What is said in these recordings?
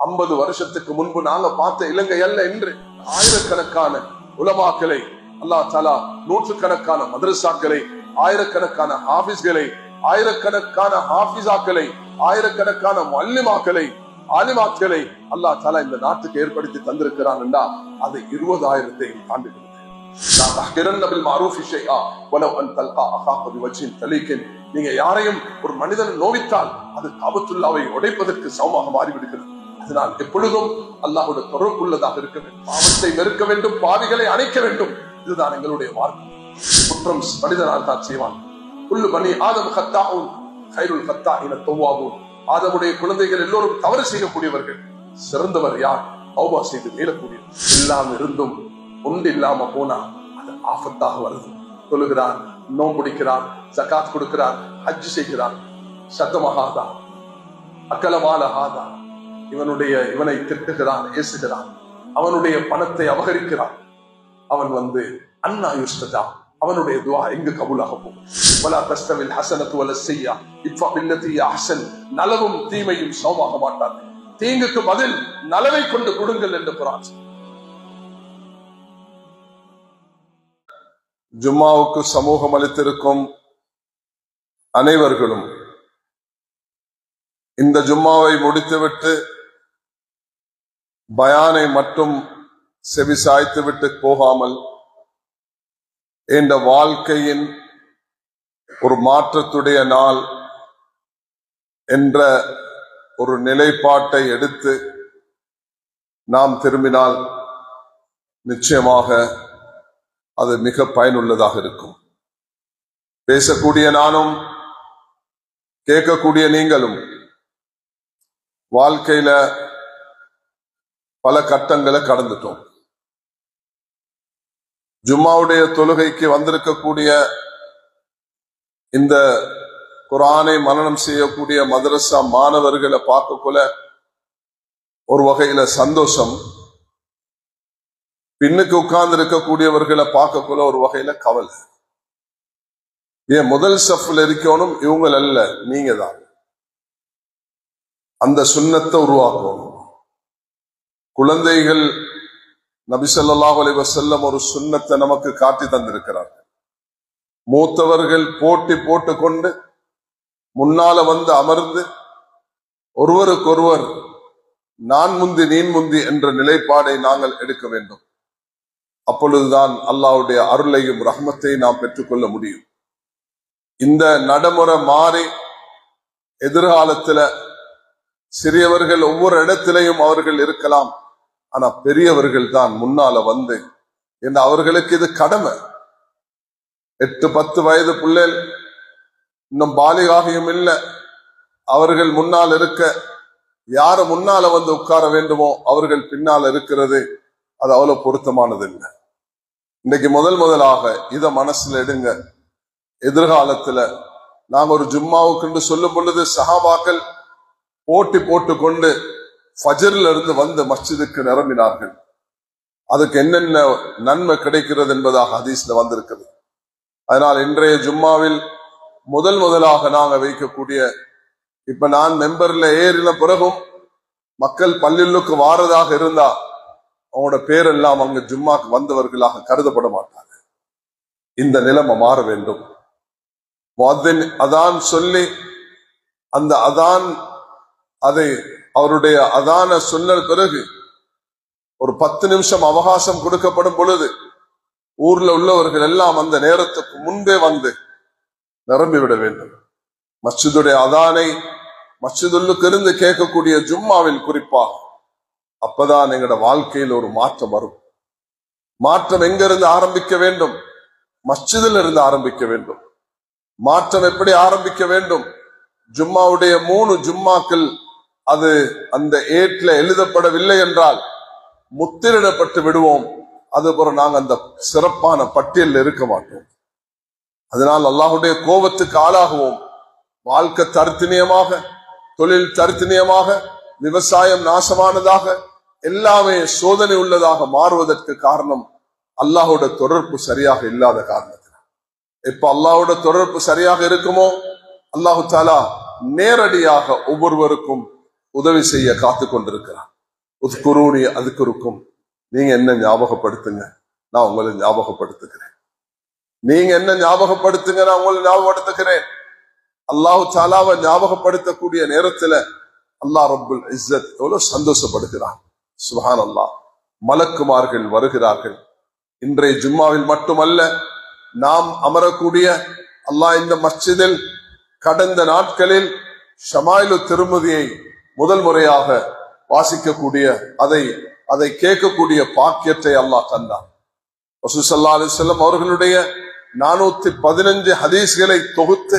50 வருஷத்துக்கு முன்பு நாங்க பார்த்த இலங்கை அல்ல என்று ஆயிரக்கணக்கான உலமாக்களை அல்லாஹ் தஆலா, நூற்றுக்கணக்கான மதரசாக்களை, ஆயிரக்கணக்கான ஹாஃபிஸ்களை, ஆயிரக்கணக்கான ஹாஃபிஸாக்களை, ஆயிரக்கணக்கான முஅல்லிமாக்களை, ஆலிமாக்களை அல்லாஹ் தஆலா இந்த நாட்டுக்கு ஏற்படுத்தி தந்திருக்கிறான் என்றா அது 20,000 தாண்டி. நீங்க யாரையும் ஒரு மனிதன் நோவித்தால் அது காபத்துல்லாவை உடைப்பதற்கு சமமாக மாறிவிடுகிறது. அதனால் எப்பொழுதும் அல்லாஹ்வுடைய தொடர்புள்ளதாக இருக்க வேண்டும். பாவத்தை வெறுக்க வேண்டும், பாவிகளை அணைக்க வேண்டும். இதுதான் எங்களுடைய மார்க்கம். குற்றம் மனிதனால் தான் செய்வான். குல்லு பனி ஆதம் கத்தாவும் கைருல் கத்தாயின தௌவாபூன். ஆதமுடைய குழந்தைகள் எல்லோரும் தவறு செய்யக்கூடியவர்கள். சிறந்தவர் யார்? தௌபா செய்து மீளக்கூடியவர். எல்லாம் இருந்தும் ஒன்று இல்லாம போனா அது ஆபத்தாக வருது. தொழுகிறான், நோம்பிடிக்கிறான், ஜகாத் கொடுக்கிறான், ஹஜ் செய்கிறான், சத்தமகாதா அக்கலமாலஹாதா, இவனை திட்டுகிறான், ஏசுகிறான், அவனுடைய பணத்தை அபகரிக்கிறான். அவன் அன்னா யுஸ்தஜா, அவனுடைய துஆ எங்கு கபூலாக போகும்? வலா தஸ்தவில் ஹஸனத்து வல ஸய்யா இஃபா பில்லதி அஹ்ஸன். நலவும் தீமையும் சமமாக மாட்டாது. தீங்குக்கு பதில் நலவை கொண்டு கொடுங்கள் என்று குர்ஆன். ஜும்மாவுக்கு சமூகம் அளித்திருக்கும் அனைவர்களும் இந்த ஜும்மாவை முடித்துவிட்டு பயானை மட்டும் செவிசாய்த்துவிட்டு போகாமல் இந்த வாழ்க்கையின் ஒரு மாற்றத்துடைய நாள் என்ற ஒரு நிலைப்பாட்டை எடுத்து நாம் திரும்பினால் நிச்சயமாக அது மிக பயனுள்ளதாக இருக்கும். பேசக்கூடிய நானும் கேட்கக்கூடிய நீங்களும் வாழ்க்கையில பல கட்டங்களை கடந்துட்டோம். ஜும்மாவுடைய தொழுகைக்கு வந்திருக்கக்கூடிய இந்த குர்ஆனை மனனம் செய்யக்கூடிய மதரசா மாணவர்களை பார்க்கக்குள்ள ஒரு வகையில சந்தோஷம், பின்னுக்கு உட்கார்ந்து இருக்கக்கூடியவர்களை பார்க்கக்குள்ள ஒரு வகையில கவலை. ஏன் முதல் சஃப்ல இருக்கணும் இவங்க அல்ல, நீங்க தான் அந்த சுன்னத்தை உருவாக்கணும். குழந்தைகள் நபி ஸல்லல்லாஹு அலைஹி வஸல்லம் ஒரு சுன்னத்தை நமக்கு காட்டி தந்திருக்கிறார்கள். மூத்தவர்கள் போட்டி போட்டுக்கொண்டு முன்னால அமர்ந்து ஒருவருக்கொருவர் நான் முந்தி நீ முந்தி என்ற நிலைப்பாடை நாங்கள் எடுக்க வேண்டும். அப்பொழுதுதான் அல்லாஹ்வுடைய அருளையும் ரஹ்மத்தையும் நாம் பெற்றுக்கொள்ள முடியும். இந்த நடைமுறை மாறி எதிர்காலத்துல சிறியவர்கள் ஒவ்வொரு இடத்திலையும் அவர்கள் இருக்கலாம், ஆனா பெரியவர்கள் தான் முன்னால என்ன அவர்களுக்கு இது கடமை. 8-10 வயது பிள்ளைகள் இன்னும் பாலிகாகியும் இல்லை, அவர்கள் முன்னால் இருக்க யாரு முன்னால உட்கார வேண்டுமோ அவர்கள் பின்னால் இருக்கிறது அது அவ்வளவு பொருத்தமானது இல்லை. இன்னைக்கு முதலாக இத மனசுல எடுங்க. எதிர்காலத்துல நாங்க ஒரு ஜும்மாவுக்கு சொல்லும் பொழுது சஹாபாக்கள் போட்டி போட்டுக்கொண்டு ஃபஜ்ர்ல இருந்து மஸ்ஜிதுக்கு நிரம்பினார்கள். அதுக்கு என்னென்ன நன்மை கிடைக்கிறது என்பதாக ஹதீஸ்ல வந்திருக்கிறது. அதனால் இன்றைய ஜும்மாவில் முதலாக நாங்க வைக்கக்கூடிய, இப்ப நான் மெம்பர்ல ஏறின பிறகும் மக்கள் பள்ளிகளுக்கு வாரதாக இருந்தா அவங்களோட பேரெல்லாம் அங்க ஜும்மாக்கு வந்தவர்களாக கருதப்பட மாட்டாங்க. இந்த நிலைமை மாற வேண்டும். முஅத்தின் அதான் சொல்லி அந்த அதான் அதை அவருடைய அதான சொன்ன பிறகு ஒரு 10 நிமிஷம் அவகாசம் கொடுக்கப்படும் பொழுது ஊர்ல உள்ளவர்கள் எல்லாம் அந்த நேரத்துக்கு முன்பே நிரம்பிவிட வேண்டும். மஸ்ஜிதுடைய அதானை மஸ்ஜிதுல்லுக்கு இருந்து கேட்கக்கூடிய ஜும்மாவில் குறிப்பாக அப்பதான் எங்களோட வாழ்க்கையில் ஒரு மாற்றம் வரும். மாற்றம் எங்க இருந்து ஆரம்பிக்க வேண்டும்? மஸ்ஜிதில் இருந்து ஆரம்பிக்க வேண்டும். மாற்றம் எப்படி ஆரம்பிக்க வேண்டும்? ஜும்மாவுடைய 3 ஜும்மாக்கள் அது அந்த ஏட்ல எழுதப்படவில்லை என்றால் முத்திரிடப்பட்டு விடுவோம். அதுபோல நாங்க அந்த சிறப்பான பட்டியலில் இருக்க மாட்டோம். அதனால் அல்லாஹ்வுடைய கோபத்துக்கு ஆளாகுவோம். வாழ்க்கை தரித்தினியமாக, தொழில் தரித்தினியமாக, விவசாயம் நாசமானதாக, எல்லாமே சோதனை உள்ளதாக மாறுவதற்கு காரணம் அல்லாஹ்வோட தொடர்பு சரியாக இல்லாத காரணத்தினால். எப்ப அல்லாஹ்வோட தொடர்பு சரியாக இருக்குமோ அல்லாஹு தஆலா நேரடியாக ஒவ்வொருவருக்கும் உதவி செய்ய காத்து கொண்டிருக்கிறான். உத்குரூனி அதுக்குருக்கும், நீங்க என்ன ஞாபகப்படுத்துங்க, நான் உங்களை ஞாபகப்படுத்துகிறேன். நீங்க என்ன ஞாபகப்படுத்துங்க, நான் உங்களை ஞாபகப்படுத்துகிறேன். அல்லாஹு தாலாவை ஞாபகப்படுத்தக்கூடிய நேரத்துல அல்லாஹ் ரப்புல் இஸ்ஸத் எவ்வளவு சந்தோஷப்படுகிறான். சுப்ஹான் அல்லாஹ். மலக்குமார்கள் வருகிறார்கள். இன்றைய ஜும்மாவில் மட்டுமல்ல, நாம் அமரக்கூடிய அல்லாஹ் இந்த மஸ்ஜிதில் கடந்த நாட்களில் ஷமாயிலு திருமதியை முதல் முறையாக வாசிக்கக்கூடிய அதை கேட்கக்கூடிய பாக்கியத்தை அல்லாஹ் தந்தார். ரசூல் ஸல்லல்லாஹு அலைஹி வஸல்லம் அவர்களுடைய 415 ஹதீஸ்களை தொகுத்து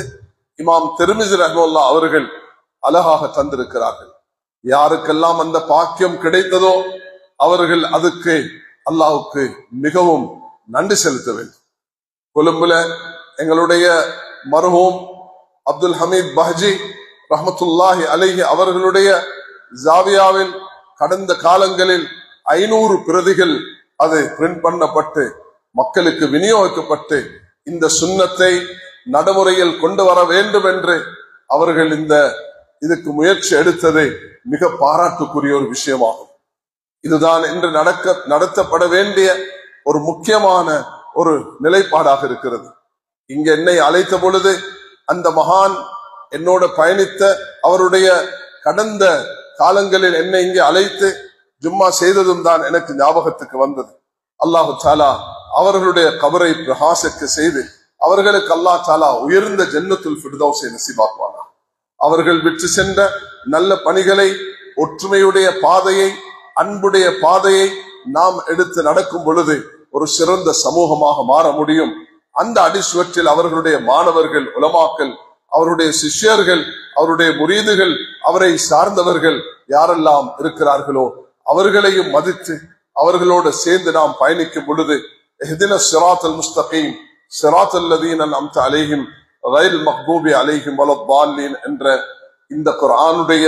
இமாம் திர்மிஸி ரஹ்மத்துல்லாஹி அவர்கள் அழகாக தந்திருக்கிறார்கள். யாருக்கெல்லாம் அந்த பாக்கியம் கிடைத்ததோ அவர்கள் அதுக்கு அல்லாஹ்வுக்கு மிகவும் நன்றி செலுத்த வேண்டும். கொழும்புல எங்களுடைய மர்ஹூம் அப்துல் ஹமீத் பஹ்ஜி ரஹ்மத்துல்லாஹி அலைஹி அவர்களுடைய ஜாவியாவில் கடந்த காலங்களில் 500 பிரதிகள் அது பிரிண்ட் பண்ணப்பட்டு மக்களுக்கு விநியோகிக்கப்பட்டு இந்த சுன்னத்தை நடைமுறையில் கொண்டு வர வேண்டும் என்று அவர்கள் இதுக்கு முயற்சி எடுத்தது மிக பாராட்டுக்குரிய ஒரு விஷயமாகும். இதுதான் இன்று நடத்தப்பட வேண்டிய ஒரு முக்கியமான ஒரு நிலைப்பாடாக இருக்கிறது. இங்க என்னை அழைத்த பொழுது அந்த மகான் என்னோட பயணித்த அவருடைய கடந்த காலங்களில் என்னை இங்கே அழைத்து ஜும்மா செய்ததும் தான் எனக்கு ஞாபகத்துக்கு வந்தது. அல்லாஹு தாலா அவர்களுடைய கபரை பிரகாசிக்க செய்து அவர்களுக்கு அல்லாஹ் தாலா உயர்ந்த ஜன்னத்துல் ஃபிர்தௌஸை நசீபாக்குவானா. அவர்கள் விட்டு சென்ற நல்ல பணிகளை, ஒற்றுமையுடைய பாதையை, அன்புடைய பாதையை நாம் எடுத்து நடக்கும் பொழுது ஒரு சிறந்த சமூகமாக மாற முடியும். அந்த அடிசுவற்றில் அவர்களுடைய மாணவர்கள், உலமாக்கள், அவருடைய சிஷ்யர்கள், அவருடைய முரீதுகள், அவரை சார்ந்தவர்கள் யாரெல்லாம் இருக்கிறார்களோ அவர்களையும் மதித்து அவர்களோடு சேர்ந்து நாம் பயணிக்கும் பொழுது இஹ்தின ஸிராத்தல் முஸ்தகீம் ஸிராத்தல் லதீன அன்அம்த அலைஹிம் கைரில் மக்தூபி அலைஹிம் வலத்தால்லீன் என்ற இந்த குர்ஆனுடைய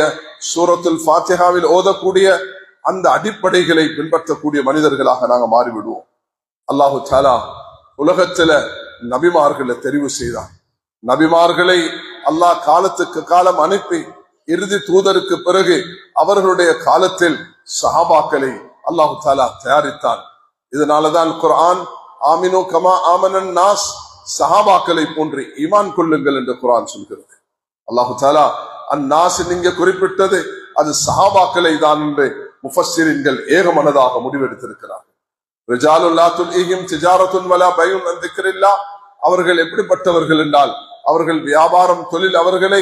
சூரத்துல் ஃபாத்திஹாவில் ஓதக்கூடிய அந்த அடிப்படைகளை பின்பற்றக்கூடிய மனிதர்களாக நாங்கள் மாறிவிடுவோம். அல்லாஹு தஆலா உலகத்துல நபிமார்களை தெரிவு செய்தார். நபிமார்களை அல்லாஹ் காலத்துக்கு காலம் அனுப்பி இறுதி தூதருக்கு பிறகு அவர்களுடைய காலத்தில் சஹாபாக்களை அல்லாஹு தஆலா தயாரித்தான். இதனாலதான் குர்ஆன் ஆமினு கமா ஆமனன் நாஸ், சஹாபாக்களை போன்று ஈமான் கொள்ளுங்கள் என்று குர்ஆன் சொல்கிறது. அல்லாஹு தஆலா அந்நாஸ் நீங்க குறிப்பிட்டது அது சஹாபாக்களை தான் என்று முஃபஸ்ஸிரீன்கள் ஏகமனதாக முடிவெடுத்திருக்கிறார்கள். ரிஜாலுல் லா துல்ஹிஹிம் திஜாரத்துன் வலா பைஉன் அன் திக்ரில்லாஹ், அவர்கள் எப்படிப்பட்டவர்கள் என்றால் அவர்கள் வியாபாரம், தொழில் அவர்களை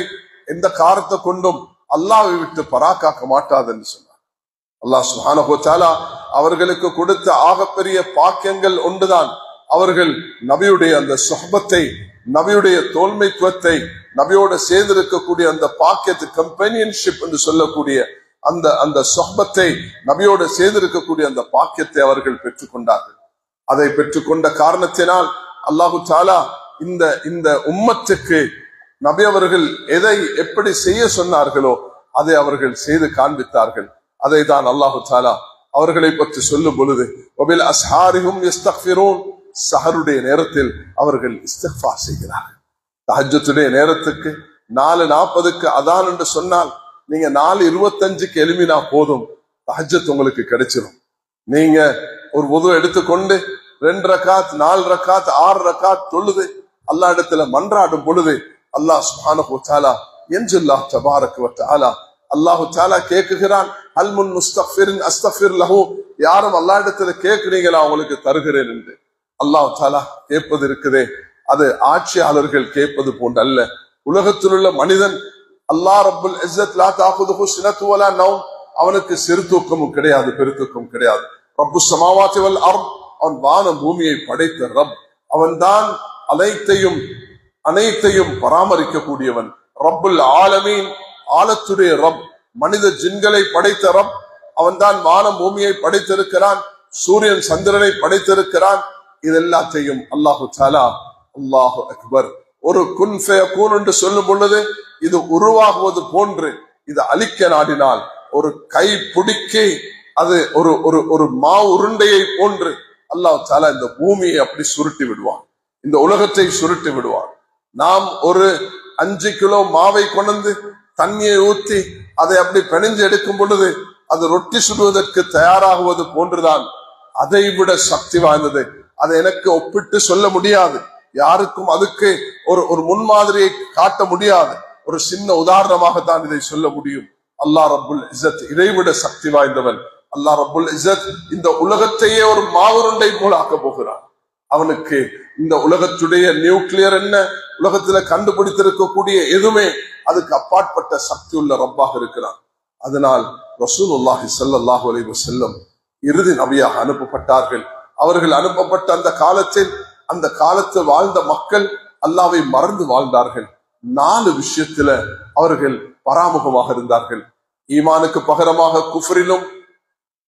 எந்த காரணத்தை கொண்டும் அல்லாஹ்வை விட்டு பராக்காக்க மாட்டாது என்று சொன்னார். அல்லாஹ் சுப்ஹானஹு வ தஆலா அவர்களுக்கு கொடுத்த ஆகப்பெரிய பாக்கியங்கள் ஒன்றுதான் அவர்கள் நபியுடைய அந்த சுஹபத்தை, நபியுடைய தோல்மைத்துவத்தை, நபியோடு சேர்ந்திருக்கக்கூடிய அந்த பாக்கியத்தை, கம்பெனியன்ஷிப் என்று சொல்லக்கூடிய அந்த சுஹபத்தை, நபியோடு சேர்ந்திருக்கக்கூடிய அந்த பாக்கியத்தை அவர்கள் பெற்றுக்கொண்டார்கள். அதை பெற்றுக்கொண்ட காரணத்தினால் அல்லாஹு தஆலா இந்த உம்மத்துக்கு நபி அவர்கள் எதை எப்படி செய்ய சொன்னார்களோ அதை அவர்கள் செய்து காண்பித்தார்கள். அதை தான் அல்லாஹு தஆலா அவர்களை பற்றி சொல்லும் பொழுது வபில் அஸ்ஹாரிஹும் யஸ்தக்ஃபிரூன், சஹருடைய நேரத்தில் அவர்கள் இஸ்திக்ஃபார் செய்கிறார்கள். தஹஜ்ஜுடைய நேரத்துக்கு 4:40க்கு அதான் என்று சொன்னால் நீங்க 4:25க்கு எழுமினா போதும், தஹஜ்ஜத் உங்களுக்கு கிடைச்சிடும். நீங்க ஒரு வுது எடுத்துக்கொண்டு 2 ரக்காத் 4 ரக்காத் 6 ரக்காத் தொழுது அல்லாஹ் இடத்துல மன்றாடும் பொழுது அல்லாஹ் சுப்ஹானஹு வ தஆலா யன்ஜுல்லாஹ் தபாரக வ தஆலா அல்லாஹு தஆலா கேக்குகிறான், அல் முன் முஸ்தக்ஃபிரின் அஸ்தக்ஃபிர் லஹு, யாரும் அல்லாஹ் இடத்துல கேக்குறீங்களா உங்களுக்கு தருகிறேன் என்று. அல்லாஹ் தஆலா கேட்பது இருக்குதே அது ஆட்சியாளர்கள் கேட்பது போன்ற அல்ல. உலகத்தில் உள்ள மனிதன் அல்லாஹ் ரப்புல் இஸ்ஸத் லா தஅகுதுஹு ஸினத்து வலா நௌம், அவனுக்கு சிறு தூக்கமும் கிடையாது, பெருத்தூக்கம் கிடையாது. ரப்புஸ் ஸமாவாத்தி வல் அர்த், அவன் வானம் பூமியை படைத்த ரப், அவன்தான் அனைத்தையும் பராமரிக்கக்கூடியவன். ரப்புல் ஆலமீன், ஆலத்துடைய ரப், மனித ஜின்களை படைத்த ரப், அவன் தான் வானம் பூமியை படைத்திருக்கிறான், சூரியன் சந்திரனை படைத்திருக்கிறான். இதெல்லாத்தையும் அல்லாஹு தஆலா, அல்லாஹு அக்பர், ஒரு குன் ஃபயகூன் என்று சொல்லும் பொழுது இது உருவாகுவது போன்று இது அழிக்க நாடினால் ஒரு கை பிடிக்கி அது ஒரு மா உருண்டையை போன்று அல்லாஹ் தஆலா இந்த பூமியை அப்படி சுருட்டி விடுவான், இந்த உலகத்தை சுருட்டி விடுவான். நாம் ஒரு 5 கிலோ மாவை கொண்டு தண்ணியை ஊத்தி அதை அப்படி பிணைஞ்சு எடுக்கும் பொழுது அது ரொட்டி சுடுவதற்கு தயாராகுவது போன்றுதான். அதை விட சக்தி வாய்ந்தது. அதை எனக்கு ஒப்பிட்டு சொல்ல முடியாது. யாருக்கும் அதுக்கு ஒரு முன்மாதிரியை காட்ட முடியாது. ஒரு சின்ன உதாரணமாகத்தான் இதை சொல்ல முடியும். அல்லாஹ் ரப்புல் இஸ்ஸத் இதைவிட சக்தி வாய்ந்தவன். அல்லாஹ் ரப்புல் இஸ்ஸத் இந்த உலகத்தையே ஒரு மாவுருண்டை போல ஆக்க போகிறான். அவனுக்கு இந்த உலகத்துடைய நியூக்ளியர் என்ன, உலகத்துல கண்டுபிடித்திருக்கக்கூடிய எதுவுமே அதுக்கு அப்பாற்பட்ட சக்தி உள்ள ரப்பாக இருக்கிறான். அதனால் ரசூலுல்லாஹி ஸல்லல்லாஹு அலைஹி வஸல்லம் இறுதி நபியாக அனுப்பப்பட்டார்கள். அவர்கள் அனுப்பப்பட்ட அந்த காலத்தில் வாழ்ந்த மக்கள் அல்லாஹ்வை மறந்து வாழ்ந்தார்கள். 4 விஷயத்துல அவர்கள் பராமுகமாக இருந்தார்கள். ஈமானுக்கு பகரமாக குஃப்ரிலும்,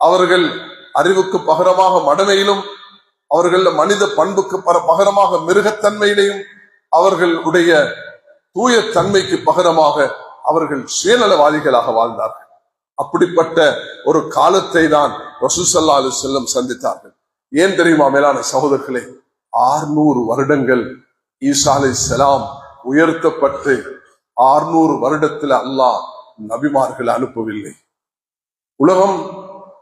அவர்கள் அறிவுக்கு பகரமாக மடமையிலும், அவர்கள் மனித பண்புக்கு பகரமாக மிருகத்தன்மையிலையும், அவர்களுடைய தூய தன்மைக்கு பகரமாக அவர்கள் சுயநலவாதிகளாக வாழ்ந்தார்கள். அப்படிப்பட்ட ஒரு காலத்தை தான் ரசூல் ஸல்லல்லாஹு அலைஹி வஸல்லம் சந்தித்தார்கள். ஏன் தெரியுமா மேலான சகோதரர்களே? 600 வருடங்கள் ஈசா அலைஹிஸ்ஸலாம் உயர்த்தப்பட்டு 600 வருடத்துல அல்லாஹ் நபிமார்கள் அனுப்பவில்லை. உலகம்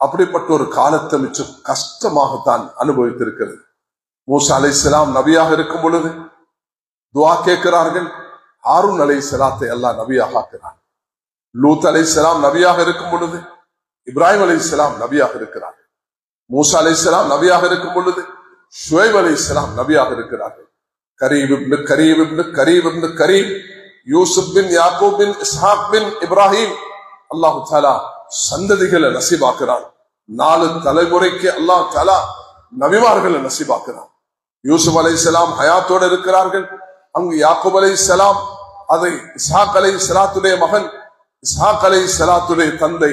அப்படிப்பட்ட ஒரு காலத்தை மிச்சம் கஷ்டமாகத்தான் அனுபவித்திருக்கிறது. மூசா அலைஹிஸ்ஸலாம் நபியாக இருக்கும் பொழுது துஆ கேட்கிறார்கள். ஹாரூன் அலைஹிஸ்ஸலாத்தை அல்லாஹ் நபியாக ஆக்கிறார். லூத் அலைஹிஸ்ஸலாம் நபியாக இருக்கும் பொழுது இப்ராஹிம் அலைஹிஸ்ஸலாம் நபியாக இருக்கிறார்கள். மூசா அலைஹிஸ்ஸலாம் நபியாக இருக்கும் பொழுது ஷுவைப் அலைஹிஸ்ஸலாம் நபியாக இருக்கிறார்கள். கரீப் இப்னு கரீம், யூசுப் பின் யாக்கூப் பின் இஸ்ஹாக் பின் இப்ராஹிம், அல்லாஹ் தஆலா சந்ததிகளை நசீபாக்குறான். 4 தலைமுறைக்கு அல்லாஹ் தஆலா நபிமார்களை நசீபாக்குறான். யூசுப் அலைஹிஸ்ஸலாம் ஹயாத்தோட இருக்கிறார்கள். அங்கு யாக்கூப் அலைஹிஸ்ஸலாம், அதை இஸ்ஹாக் அலைஹிஸ்ஸலாத்துடைய மகன், இஸ்ஹாக் அலைஹிஸ்ஸலாத்துடைய தந்தை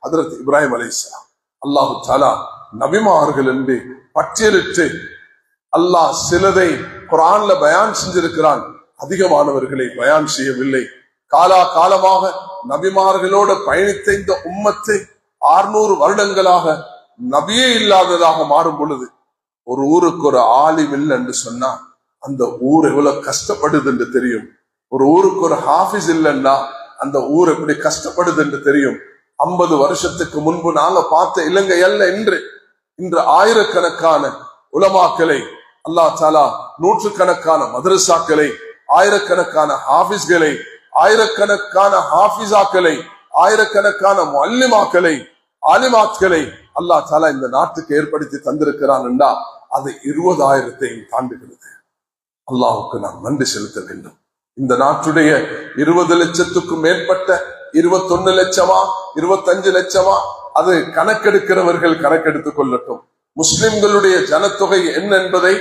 ஹஜ்ரத் இப்ராஹிம் அலைஹிஸ்ஸலாம். அல்லாஹ் தஆலா நபிமார்கள் என்று பட்டியலிட்டு அல்லாஹ் சிலதை குர்ஆன்ல பயான் செஞ்சிருக்கிறான். அதிகமானவர்களை பயான் செய்யவில்லை. காலமாக நபிமார்களோடு பயணித்த இந்த உம்மத்தை 600 வருடங்களாக நபியே இல்லாததாக மாறும் பொழுது, ஒரு ஊருக்கு ஒரு ஆலிம் இல்லை என்று சொன்னா அந்த ஊர் எவ்வளவு கஷ்டப்படுது என்று தெரியும். ஒரு ஊருக்கு ஒரு ஹாஃபிஸ் இல்லைன்னா அந்த ஊர் எப்படி கஷ்டப்படுது என்று தெரியும். 50 வருஷத்துக்கு முன்பு நாங்க பார்த்த இலங்கை அல்ல இன்று ஆயிரக்கணக்கான உலமாக்களை அல்லாஹ் தஆலா, நூற்றுக்கணக்கான மதரசாக்களை, ஆயிரக்கணக்கான ஹாஃபிஸ்களை, ஆயிரக்கணக்கான ஹாஃபிஸாக்களை, ஆயிரக்கணக்கான முஅல்லிமாக்களை, ஆலிமாத்களை அல்லாஹ் தஆலா இந்த நாட்டுக்கு ஏற்படுத்தி தந்திருக்கிறான் என்றா அது 20,000 தாண்டுகிறது. அல்லாஹ்வுக்கு நாம் நன்றி செலுத்த வேண்டும். இந்த நாட்டுடைய 20 லட்சத்துக்கும் மேற்பட்ட 21 லட்சமா 25 லட்சமா அது கணக்கெடுக்கிறவர்கள் கணக்கெடுத்துக் கொள்ளட்டும். முஸ்லிம்களுடைய ஜனத்தொகை என்ன என்பதை,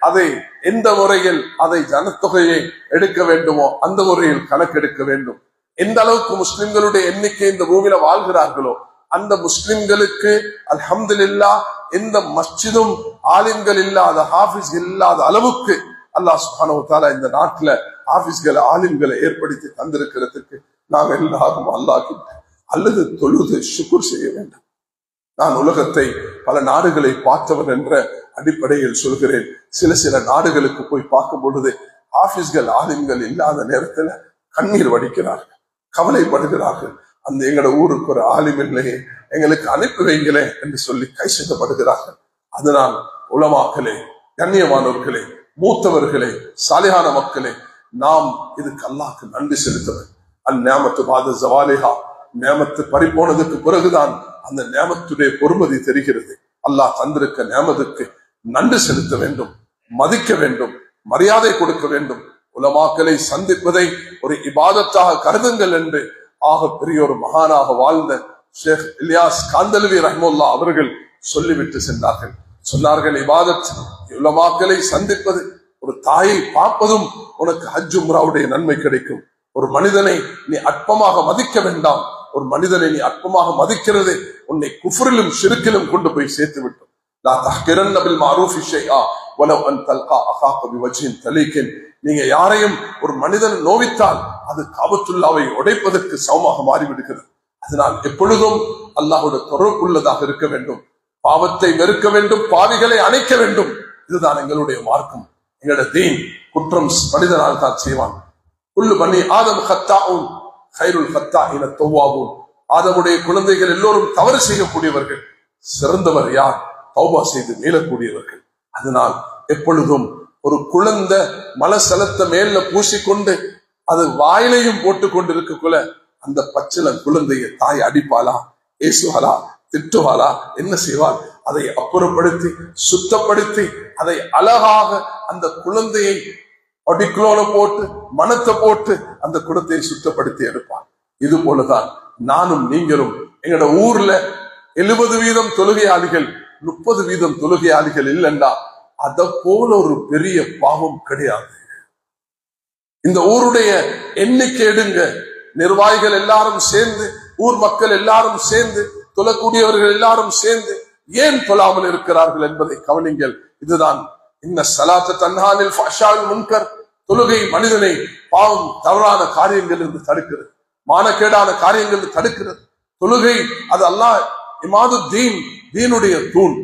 அதை எந்த முறையில் அதை ஜனத்தொகையை எடுக்க வேண்டுமோ அந்த முறையில் கணக்கெடுக்க வேண்டும். எந்த அளவுக்கு முஸ்லிம்களுடைய எண்ணிக்கை இந்த பூமியில வாழ்கிறார்களோ அந்த முஸ்லிம்களுக்கு அல்ஹம்துலில்லாஹ் எந்த மஸ்ஜிதும் ஆலிம்கள் இல்லாத, ஹாஃபிஸ் இல்லாத அளவுக்கு அல்லாஹ் சுப்ஹானஹு வ தஆலா இந்த நாட்டுல ஹாஃபிஸ்களை, ஆலிம்களை ஏற்படுத்தி தந்திருக்கிறதுக்கு நாங்க எல்லாரும் அல்லாஹ் கிட்ட அல்லது தொழுது ஷுக்ர் செய்ய வேண்டும். நான் உலகத்தை பல நாடுகளை பார்த்தவன் என்ற அடிப்படையில் சொல்கிறேன். சில நாடுகளுக்கு போய் பார்க்கும் பொழுது ஹாஃபிஸ்கள், ஆலிம்கள் இல்லாத நேரத்துல கண்ணீர் வடிக்கிறார்கள், கவலைப்படுகிறார்கள். அந்த எங்களோட ஊருக்கு ஒரு ஆலிம் இல்லையே, எங்களுக்கு அனுப்பி வைங்களே என்று சொல்லி கை செய்யப்படுகிறார்கள். அதனால் உலமாக்களே, கண்ணியமானவர்களே, மூத்தவர்களே, சாலிஹான மக்களே, நாம் இதுக்கு அல்லாஹ்க்கு நன்றி செலுத்தவர். அந்நியாமத்து பாத ஜவாலிஹா, நியாமத்து பறிப்போனதுக்கு பிறகுதான் அந்த நியாமத்துடைய பொறுமதி தெரிகிறது. அல்லாஹ் தந்திருக்க நியாமத்துக்கு நன்றி செலுத்த வேண்டும், மதிக்க வேண்டும், மரியாதை கொடுக்க வேண்டும். உலமாக்களை சந்திப்பதை ஒரு இபாதத்தாக கருதுங்கள் என்று ஆக பெரிய ஒரு மகானாக வாழ்ந்த ஷேக் இலியாஸ் காந்தல்வி ரஹ்மத்துல்லாஹ் அவர்கள் சொல்லிவிட்டு சென்றார்கள். சொன்னார்கள், இபாதத் உலமாக்களை சந்திப்பது, ஒரு தாயை பார்ப்பதும் உனக்கு ஹஜ் உம்ராவுடைய நன்மை கிடைக்கும். ஒரு மனிதனை நீ அற்பமாக மதிக்க வேண்டாம். ஒரு மனிதனை நீ அற்பமாக மதிக்கிறது உன்னை குஃப்ரிலும் ஷிர்கிலும் கொண்டு போய் சேர்த்து விட்டோம். லா தஹ்கிரன்ன பில் மஅரூஃபி ஷைஆ வலவ் அன் தல்கா அகாக பிவஜ்ஹின் தலீகின். நீங்க யாரையும் ஒரு மனிதன் நோவித்தால் அது காபத்துல்லாவை உடைப்பதற்கு சமமாக மாறிவிடுகிறது. அதனால் எப்பொழுதும் அல்லாஹ்வுடைய தொடர்புள்ளதாக இருக்க வேண்டும். பாவத்தை வெறுக்க வேண்டும், பாவிகளை அணைக்க வேண்டும். இதுதான் எங்களுடைய மார்க்கம், எங்களுடைய தீன். குற்றம் மனிதனால் தான் செய்வான். குல்லு பனி ஆதம் கத்தாவும், கைருல் கத்தாயின தௌவாபூன். ஆதமுடைய குழந்தைகள் எல்லோரும் தவறு செய்யக்கூடியவர்கள், சிறந்தவர் யார்? தௌபா செய்து மீளக்கூடியவர்கள். அதனால் எப்பொழுதும் ஒரு குழந்தை மலசலத்தை மேல பூசிக்கொண்டு அது வாயிலையும் போட்டுக் கொண்டு இருக்கக்குள்ள அந்த பச்சில குழந்தைய தாய் அடிப்பாளா, ஏசுவாளா, திட்டுவாளா, என்ன செய்வாள்? அதை அப்புறப்படுத்தி சுத்தப்படுத்தி அதை அழகாக அந்த குழந்தையை ஒடிக்குலோல போட்டு மனத்தை போட்டு அந்த குடத்தை சுத்தப்படுத்தி எடுப்பார். இது போலதான் நானும் நீங்களும். எங்கட ஊர்ல 70% தொழுகையாளிகள், 30% தொழுகையாளிகள் இல்லைண்டா அத போல ஒரு பெரிய பாவம் கிடையாது. இந்த ஊருடைய எண்ணிக்கை எடுங்க, நிர்வாகிகள் எல்லாரும் சேர்ந்து, ஊர் மக்கள் எல்லாரும் சேர்ந்து, தொழக்கூடியவர்கள் எல்லாரும் சேர்ந்து ஏன் தொழாமல் இருக்கிறார்கள் என்பதை கவனிங்கள். இதுதான் இன்ன ஸலாத்த தன்ஹா அனில் ஃபஹ்ஷாஇ வல் முன்கர். தொழுகை மனிதனை பாவம் தவறான காரியங்கள் இருந்து தடுக்கிறது, மானக்கேடான காரியங்கள் தடுக்கிறது. தொழுகை அது அல்லாஹ் இமாது தீன், தீனுடைய தூண்.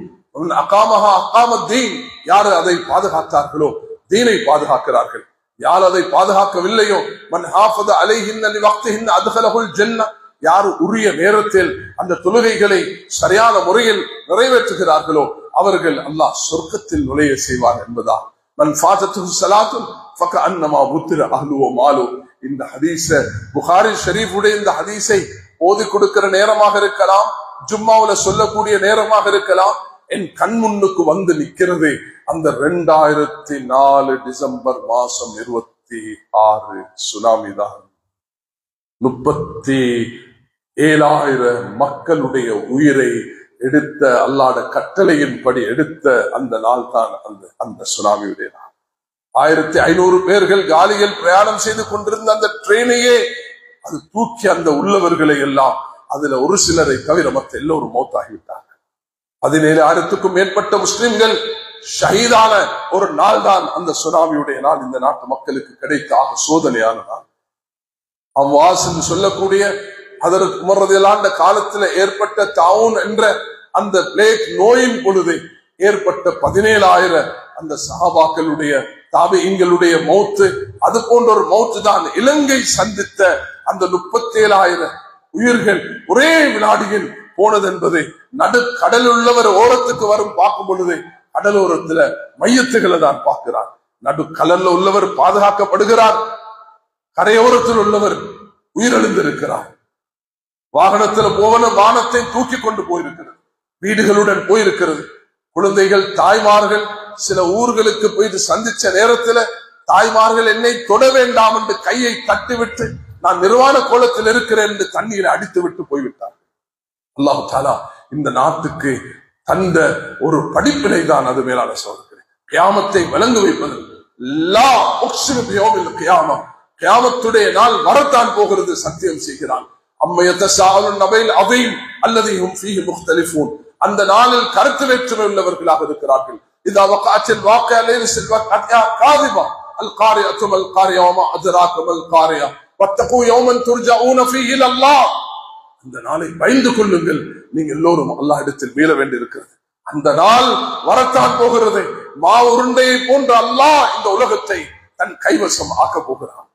அகாமஹா அகாம தீன். யாரு அதை பாதுகாத்தார்களோ தீனை பாதுகாக்கிறார்கள். யார் அதை பாதுகாக்கவில்லையோ மன் ஹாஃபத அலைஹின்ன லிவக்திஹின்ன அத்கலஹுல் ஜன்னah. யார் உரிய நேரத்தில் அந்த தொழுகைகளை சரியான முறையில் நிறைவேற்றுகிறார்களோ அவர்கள் அல்லாஹ் சொர்க்கத்தில் நுழைய செய்வார் என்பதா. மன் ஃபாதத்துஹு ஸலாத்துன் ஃபகஅன்னமா உத்திர அஹ்லுஹு மாலு. இந்த ஹதீஸ புகாரி ஷரீஃபுடைய இந்த ஹதீஸை ஓதி கொடுக்கிற நேரமாக இருக்கலாம், ஜும்மாவுல சொல்லக்கூடிய நேரமாக இருக்கலாம், என் கண் முன்னுக்கு வந்து நிற்கிறது அந்த 2004 டிசம்பர் மாசம் 26 சுனாமி தான். 37,000 மக்களுடைய உயிரை எடுத்த அல்லாஹ்வுடைய கட்டளையின்படி எடுத்த அந்த நாள் தான் அந்த சுனாமியுடைய நாள். 1500 பேர்கள் காலியில் பிரயாணம் செய்து கொண்டிருந்த அந்த ட்ரெயினையே அது தூக்கி அந்த உள்ளவர்களை எல்லாம், அதுல ஒரு சிலரை தவிர மற்ற எல்லோரும் மௌத்தாகிவிட்டார்கள். 17,000க்கும் மேற்பட்ட முஸ்லிம்கள் ஷஹீதான ஒரு நாள் தான் அந்த சுனாமியுடைய நாள். இந்த நாட்டு மக்களுக்கு கிடைத்த சோதனையான நாள். அம்வாஸ் என்று சொல்லக்கூடிய அதற்கு உமர் ரலியல்லாஹு அன்ஹு காலத்தில் ஏற்பட்ட தாவுன் என்ற அந்த பிளேக் நோயின் பொழுது ஏற்பட்ட 17,000 அந்த சஹாபாக்களுடைய தாபிஈன்களுடைய மௌத்து, அது போன்ற ஒரு மௌத்து தான் இலங்கை சந்தித்த அந்த 37,000 உயிர்கள் ஒரே வினாடியில் போனது என்பதை நடு கடல் உள்ளவர் ஓரத்துக்கு வரும் பார்க்கும் பொழுது கடலோரத்துல மையத்துகளை தான் பார்க்கிறார். நடு கடல்ல உள்ளவர் பாதுகாக்கப்படுகிறார், கரையோரத்தில் உள்ளவர் உயிரிழந்திருக்கிறார். வாகனத்துல போவன வானத்தை தூக்கி கொண்டு போயிருக்கிறது, வீடுகளுடன் போயிருக்கிறது. குழந்தைகள், தாய்மார்கள் சில ஊர்களுக்கு போயிட்டு சந்திச்ச நேரத்துல தாய்மார்கள் என்னை தொட வேண்டாம் என்று கையை தட்டிவிட்டு நான் நிர்வாண கோலத்தில் இருக்கிறேன் என்று தண்ணீரை அடித்து விட்டு போய்விட்டார். அல்லாஹ் தஆலா இந்த நாட்டுக்கு தந்த ஒரு படிப்பினை தான் அது. மேலான சகோதரர்களே, கியாமத்தை விளங்க வைப்பது லா உக்ஸிமு பியௌமில் கியாமah, கியாமத்துடைய நாள் வரத்தான் போகிறது, சத்தியம் செய்கிறான். அம்ம யதஸாஅலுன் நபைல் அதீம் அல்லதி ஹும் ஃபீஹி முக்தலிஃபூன். அந்த நாளில் கருத்து வேற்றுமை உள்ளவர்களாக இருக்கிறார்கள். இதா வகஅத்தில் வாகிஅ லைஸல் வகஅ காதிபா அல் காரிஅத்து மல் காரியா வமா அத்ராக மல் காரியா வத்தகு யௌமன் துர்ஜஊன ஃபீஹி இலல்லாஹ். அந்த நாளை பயந்து கொள்ளுங்கள், நீங்க எல்லோரும் அல்லாஹ் இடத்தில் மீள வேண்டியிருக்கிறது. அந்த நாள் வரத்தான் போகிறது. மா உருண்டையை போன்ற அல்லாஹ் இந்த உலகத்தை தன் கைவசம் ஆக்க போகிறான்.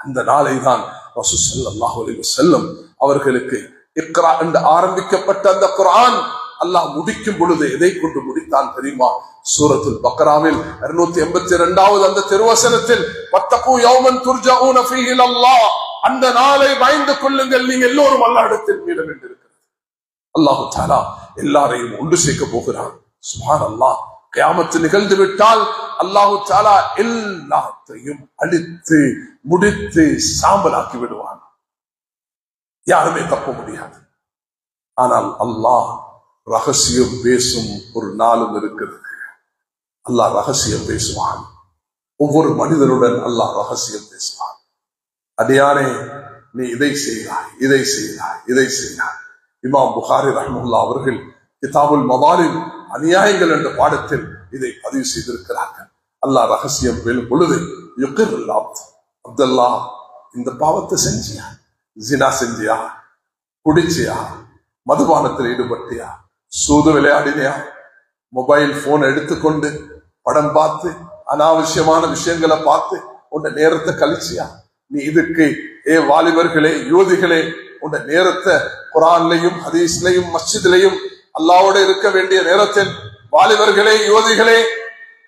அந்த நாளை தான் ரசூல் ஸல்லல்லாஹு அலைஹி வஸல்லம் அவர்களுக்கு இக்ரா என்று ஆரம்பிக்கப்பட்ட அந்த குர்ஆன் அல்லாஹ் முடிக்கும் பொழுது எதை கொண்டு முடித்தான் தெரியுமா? சூரத்துல் பக்ராவில் 282வது அந்த திருவசனத்தில் வத்தகு யௌமன் துர்ஜஊன ஃபீஹி இலல்லாஹ், அந்த நாளை பயந்து கொள்ளுங்கள், நீங்க எல்லோரும் அல்லாஹ் இடத்தில் மீள வேண்டியிருக்கிறது. அல்லாஹு தஆலா எல்லாரையும் ஒன்று சேர்க்க போகிறான். சுப்ஹானல்லாஹ். கியாமத்து நிகழ்ந்து விட்டால் அல்லாஹு தஆலா எல்லாத்தையும் அழித்து முடித்து சாம்பலாக்கி விடுவான். யாருமே தப்ப முடியாது. ஆனால் அல்லாஹ் ரகசியம் பேசும் ஒரு நாளும் இருக்கிறது. அல்லாஹ் ரகசியம் பேசுவான். ஒவ்வொரு மனிதனுடன் அல்லாஹ் ரகசியம் பேசுவான். அடியானே, நீ இதை செய்தாய், இதை செய்தாய், இதை செய்தாய். இமாம் புகாரி ரஹ்மத்துல்லாஹி அவர்கள் கிதாபுல் மவாலிம் அநியாயங்கள் என்ற பாடத்தில் இதை பதிவு செய்திருக்கிறார்கள். அல்லாஹ் ரகசியம் பேசும் பொழுது அப்துல்லா, இந்த பாவத்தை செஞ்சியா, ஜினா செஞ்சியா, குடிச்சியா, மதுபானத்தில் ஈடுபட்டியா, சூது விளையாடினியா, மொபைல் போன் எடுத்துக்கொண்டு படம் பார்த்து அனாவசியமான விஷயங்களை பார்த்து உன்னை நேரத்தை கழிச்சியா, நீ இதுக்கு வாலிபர்களே, யுவதிகளே, உன்னை நேரத்தை குர்ஆன்லயும் ஹதீஸ்லயும் மஸ்ஜித்லயும் அல்லாஹ்வோட இருக்க வேண்டிய நேரத்தில் வாலிபர்களே, யுவதிகளே,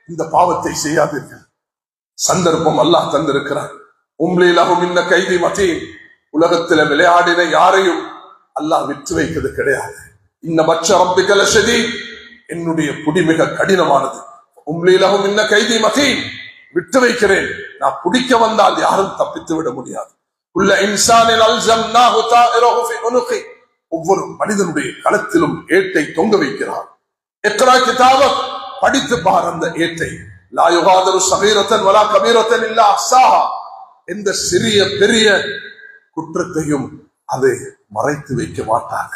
இந்த பாவத்தை செய்யாதீர்கள். சந்தர்ப்பம் அல்லாஹ் தந்திருக்கிறார். உம்லி லஹும் இன்ன கைதி மதீன். உலகத்துல விளையாடின யாரையும் அல்லாஹ் விட்டு வைக்கிறது கிடையாது. இன்ன பட்ச ரப்பிக லஷதீத். என்னுடைய புடி மிக கடினமானது. உம்லி லஹும் இன்ன கைதி மதீன். விட்டு வைக்கிறேன். நான் பிடிக்க வந்தால் யாரும் தப்பித்து விட முடியாது. உள்ள இன்சானில் அல்ஸம்னாஹு தாயிரஹு ஃபி உனுகி. ஒவ்வொரு மனிதனுடைய களத்திலும் ஏட்டை தொங்க வைக்கிறார். இக்ரா கிதாபக். படித்து பார் அந்த ஏட்டை. லா யுகாதிரு ஸகீரத்தன் வலா கபீரத்தன் இல்லா அஹ்ஸாஹா. எந்த சிறிய பெரிய குற்றத்தையும் அதை மறைத்து வைக்க மாட்டாங்க.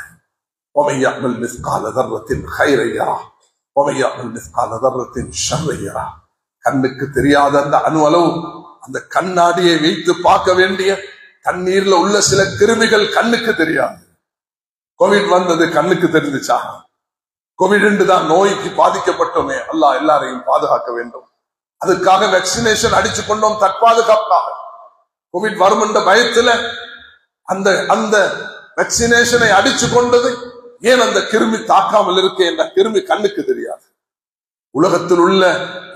وَمَن يَعْمَلْ مِثْقَالَ ذَرَّةٍ خَيْرًا يَرَهُ وَمَن يَعْمَلْ مِثْقَالَ ذَرَّةٍ شَرًّا يَرَهُ. கண்ணுக்கு தெரியாத அந்த அணு அளவு, அந்த கண்ணாடியை வைத்து பார்க்க வேண்டிய தண்ணீர்ல உள்ள சில கிருமிகள் கண்ணுக்கு தெரியாது. கோவிட் வந்தது கண்ணுக்கு தெரிஞ்சுச்சா? கோவிட் தான் நோய்க்கு பாதிக்கப்பட்டோமே. அல்லாஹ் எல்லாரையும் பாதுகாக்க வேண்டும். அதுக்காக வேக்சினேஷன் அடிச்சு கொண்டோம் தற்பாதுகாப்பாக. கோவிட் வரும் என்ற பயத்துல அந்த அந்த வேக்சினேஷனை அடிச்சு கொண்டது. ஏன் அந்த கிருமி தாக்காமல் இருக்கு என்ற கிருமி கண்ணுக்கு தெரியாது. உலகத்தில் உள்ள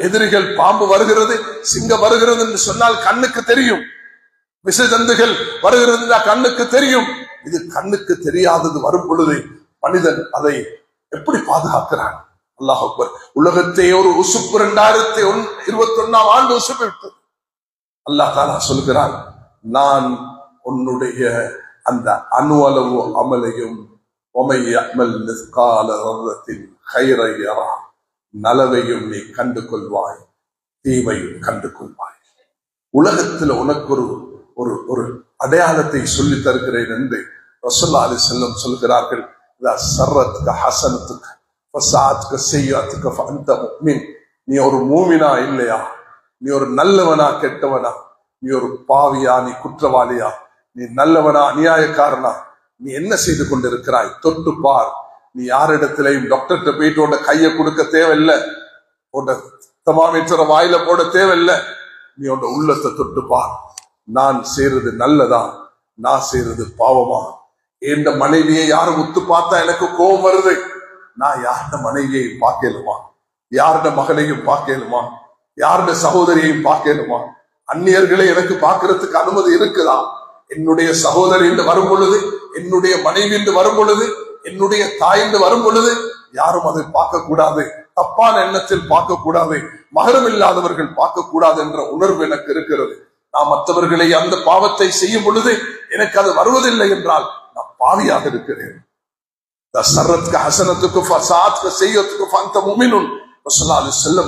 எதிரிகள், பாம்பு வருகிறது, சிங்கம் வருகிறது என்று சொன்னால் கண்ணுக்கு தெரியும். விஷஜந்துகள் வருகிறது கண்ணுக்கு தெரியும். இது கண்ணுக்கு தெரியாதது வரும் பொழுது மனிதன் அதை எப்படி பாதுகாக்கிறான்? அல்லாஹ் அக்பர். உலகத்தை ஒரு உசுப்பு 2021 ஆண்டு உசுப்பு விட்டது. அல்லாஹ் தாலா சொல்கிறான், நான் உன்னுடைய அந்த அணு அளவு அமலையும் நலவையும் நீ கண்டு கொள்வாய், தீமையும் கண்டு கொள்வாய். உலகத்தில் உனக்கு ஒரு ஒரு அடையாளத்தை சொல்லி தருகிறேன் என்று ரசூலுல்லாஹி அலைஹி வஸல்லம் சொல்கிறார்கள். நீ ஒரு மூமினா இல்லையா? நீ ஒரு நல்லவனா கெட்டவனா? நீ ஒரு பாவியா? நீ குற்றவாளியா? நீ நல்லவனா அநியாயக்காரனா? நீ என்ன செய்து கொண்டிருக்கிறாய்? தொட்டு பார். நீ யாரிடத்திலையும் டாக்டர்கிட்ட போயிட்டு உன்னை கையை கொடுக்க தேவையில்லை, உன்னை தெர்மாமீட்டரை வாயில போட தேவையில்லை. நீ உன்னை உள்ளத்தை தொட்டு பார். நான் செய்யறது நல்லதா, நான் செய்யறது பாவமா? எந்த மனைவியை யாரும் உத்து பார்த்தா எனக்கு கோபம் வருது. நான் யாருடைய மனைவியை பார்க்கலுமா? யாருடைய மகனையும் பார்க்கலுமா? யாருடைய சகோதரியையும் பார்க்கலுமா? அந்நியர்களை எனக்கு பார்க்கறதுக்கு அனுமதி இருக்குதா? என்னுடைய சகோதரி என்று வரும் பொழுது, என்னுடைய மனைவி என்று வரும் பொழுது, என்னுடைய தாய் என்று வரும் பொழுது யாரும் அதை பார்க்க கூடாது. தப்பான எண்ணத்தில் பார்க்க கூடாது. மகரம் இல்லாதவர்கள் பார்க்க கூடாது என்ற உணர்வு எனக்கு இருக்கிறது. நான் மற்றவர்களை அந்த பாவத்தை செய்யும் பொழுது எனக்கு அது வருவதில்லை என்றால் நான் பாவியாக இருக்கிறேன்.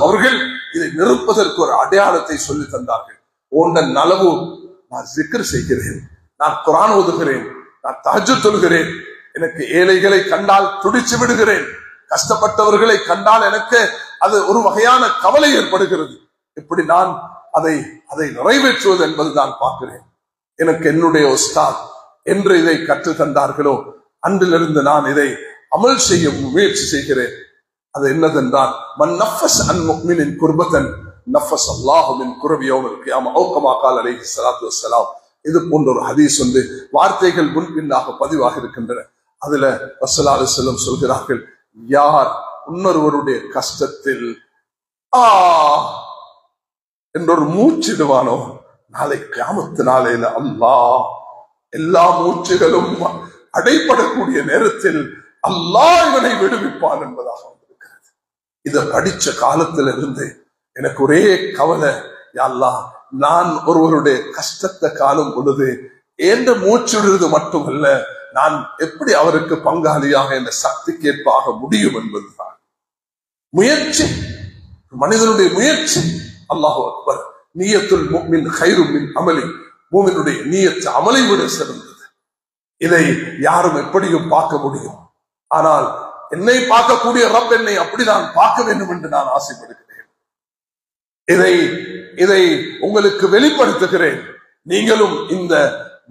அவர்கள் இதை நிரூபிப்பதற்கு ஒரு அடையாளத்தை சொல்லி தந்தார்கள். உன்ன நலவு நான் ஜிக்ர் செய்கிறேன், நான் குர்ஆன் ஓதுகிறேன், நான் தஹஜ்ஜுத் தொழுகிறேன். எனக்கு ஏழைகளை கண்டால் துடிச்சு விடுகிறேன், கஷ்டப்பட்டவர்களை கண்டால் எனக்கு அது ஒரு வகையான கவலை ஏற்படுகிறது. இப்படி நான் அதை நிறைவேற்றுவது என்பது நான் பார்க்கிறேன். எனக்கு என்னுடைய உஸ்தாத் என்று இதை கற்று தந்தார்களோ அன்றிலிருந்து நான் இதை அமல் செய்ய முயற்சி செய்கிறேன். அது என்னதென்றால், மன் நஃபஸ் அன் முஃமினின் குர்பத்தன் நஃபஸ் அல்லாஹு மின் குர்பி யௌமில் கியாமஹ் அவு கமா கால அலைஹி ஸலாத்து வஸ்ஸலாம். இது போன்ற ஒரு ஹதீஸ் வார்த்தைகள் முன்பின்னாக பதிவாக இருக்கின்றன. அதுல ரசூலுல்லாஹி அலைஹி வஸல்லம் சொல்கிறார்கள், யார் இன்னொருவருடைய கஷ்டத்தில் என்றொரு மூச்சிடுவானோ, நாளை கியாமத்து நாளையில அல்லாஹ் எல்லா மூச்சுகளும் அடைபடக்கூடிய நேரத்தில் அல்லாஹ் இவனை விடுவிப்பான் என்பதாக வந்திருக்கிறது. இதை படிச்ச காலத்திலிருந்து எனக்கு ஒரே கவலை, யா அல்லாஹ், நான் ஒருவருடைய கஷ்டத்தை காணும் பொழுது என்ற மூச்சுடுறது மட்டுமல்ல, நான் எப்படி அவருக்கு பங்காளியாக என்ற சக்திக்கு ஏற்பாக முடியும் என்பதுதான் முயற்சி, மனிதனுடைய முயற்சி. அல்லாஹு அக்பர். நியத்துல் முஃமின் கைரும் மின் அமலி. மூமினுடைய நியத்து அமலை விட சிறந்தது. இதை யாரும் எப்படியும் பார்க்க முடியும். ஆனால் என்னை பார்க்கக்கூடிய ரப் என்னை அப்படிதான் பார்க்க வேண்டும் என்று நான் ஆசைப்படுகிறேன். இதை உங்களுக்கு வெளிப்படுத்துகிறேன். நீங்களும் இந்த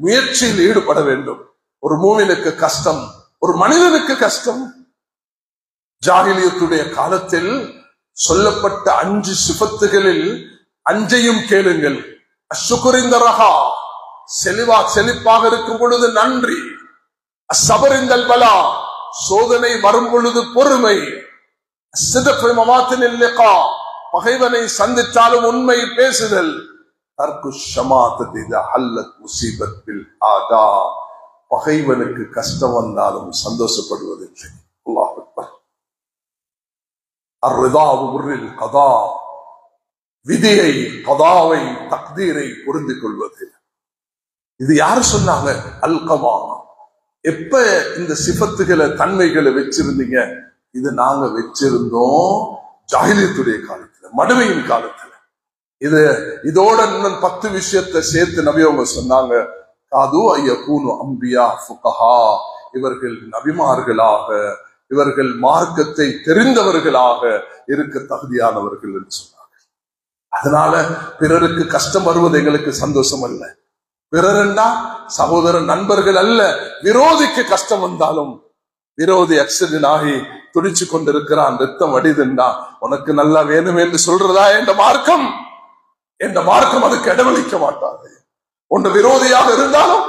முயற்சியில் ஈடுபட வேண்டும். ஒரு மூமினுக்கு கஷ்டம், ஒரு மனிதனுக்கு கஷ்டம். ஜாஹிலியத்துடைய காலத்தில் சொல்லப்பட்ட 5 சிஃபத்துகளில் 5ஐயும் கேளுங்கள். அஷ்குரிந்த ரஹா, செழிப்பாக இருக்கும் பொழுது நன்றி, அஸ்ஸபரிந்தல் பலா சோதனை வரும் பொழுது பொறுமை, பகைவனை சந்தித்தாலும் உண்மை பேசுதல், பகைவனுக்கு கஷ்டம் வந்தாலும் சந்தோஷப்படுவது. அல்லாஹ் அக்பர். விதியை, கதாவை, தக்தீரை புரிந்து கொள்வது. இது யாரு சொன்னாங்க? அல்கமா. எப்ப இந்த சிஃபத்துகளை, தன்மைகளை வச்சிருந்தீங்க? இது நாங்க வச்சிருந்தோம் ஜாஹிலியத்துடைய காலத்துல, மடுமையின் காலத்துல. இதோட இன்னும் 10 விஷயத்தை சேர்த்து நபி அவங்க சொன்னாங்க. காது ஐயகூனு அம்பியா ஃபுகஹா, இவர்கள் நபிமார்களாக, இவர்கள் மார்க்கத்தை தெரிந்தவர்களாக இருக்க தகுதியானவர்கள் என்று சொன்னாங்க. அதனால பிறருக்கு கஷ்டம் வருவது எங்களுக்கு சந்தோஷம் அல்ல. பிறர்னா சகோதரன், நண்பர்கள் அல்ல. விரோதிக்கு கஷ்டம் வந்தாலும், விரோதி ஆக்சிடென்ட் ஆகி துடிச்சு கொண்டிருக்கிறான், ரத்தம் வடிதுண்டா, உனக்கு நல்லா வேணும் என்று சொல்றதா என்ற மார்க்கம்? என்ற மார்க்கம் அதுக்கு இடமளிக்க மாட்டாது. ஒன்று விரோதியாக இருந்தாலும்,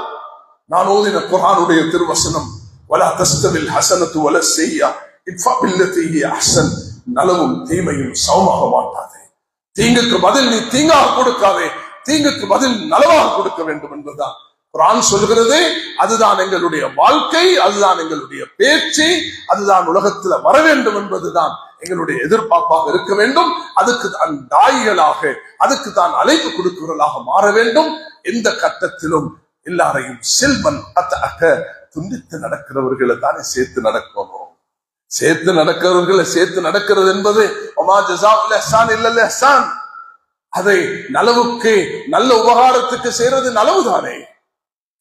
நான் ஓதின குர்ஆனுடைய திருவசனம், வலா தஸ்தவில் ஹஸனத்து வல ஸய்யா இத்ஃபா பில்லதி ஹிய அஹ்ஸன், நலவும் தீமையும் சமமாக மாட்டாது. தீங்குக்கு பதில் நீ தீங்காக கொடுக்காதே, தீங்குக்கு பதில் நலவாக கொடுக்க வேண்டும் என்பதுதான் குர்ஆன் சொல்கிறது. அதுதான் எங்களுடைய வாழ்க்கை, அதுதான் எங்களுடைய பேச்சு, அதுதான் உலகத்துல வர வேண்டும் என்பதுதான் எங்களுடைய எதிர்பார்ப்பாக இருக்க வேண்டும். அதுக்கு தான் தாயிகளாக, அதுக்கு தான் அழைப்பு கொடுக்கிறவர்களாக மாற வேண்டும். எந்த கட்டத்திலும் எல்லாரையும் செல்வன் துண்டித்து நடக்கிறவர்களை தானே சேர்த்து நடக்கணும். சேர்த்து நடக்கிறவர்களை சேர்த்து நடக்கிறது என்பது அதை நலவுக்கு, நல்ல உபகாரத்துக்கு செய்யறது நலவுதானே,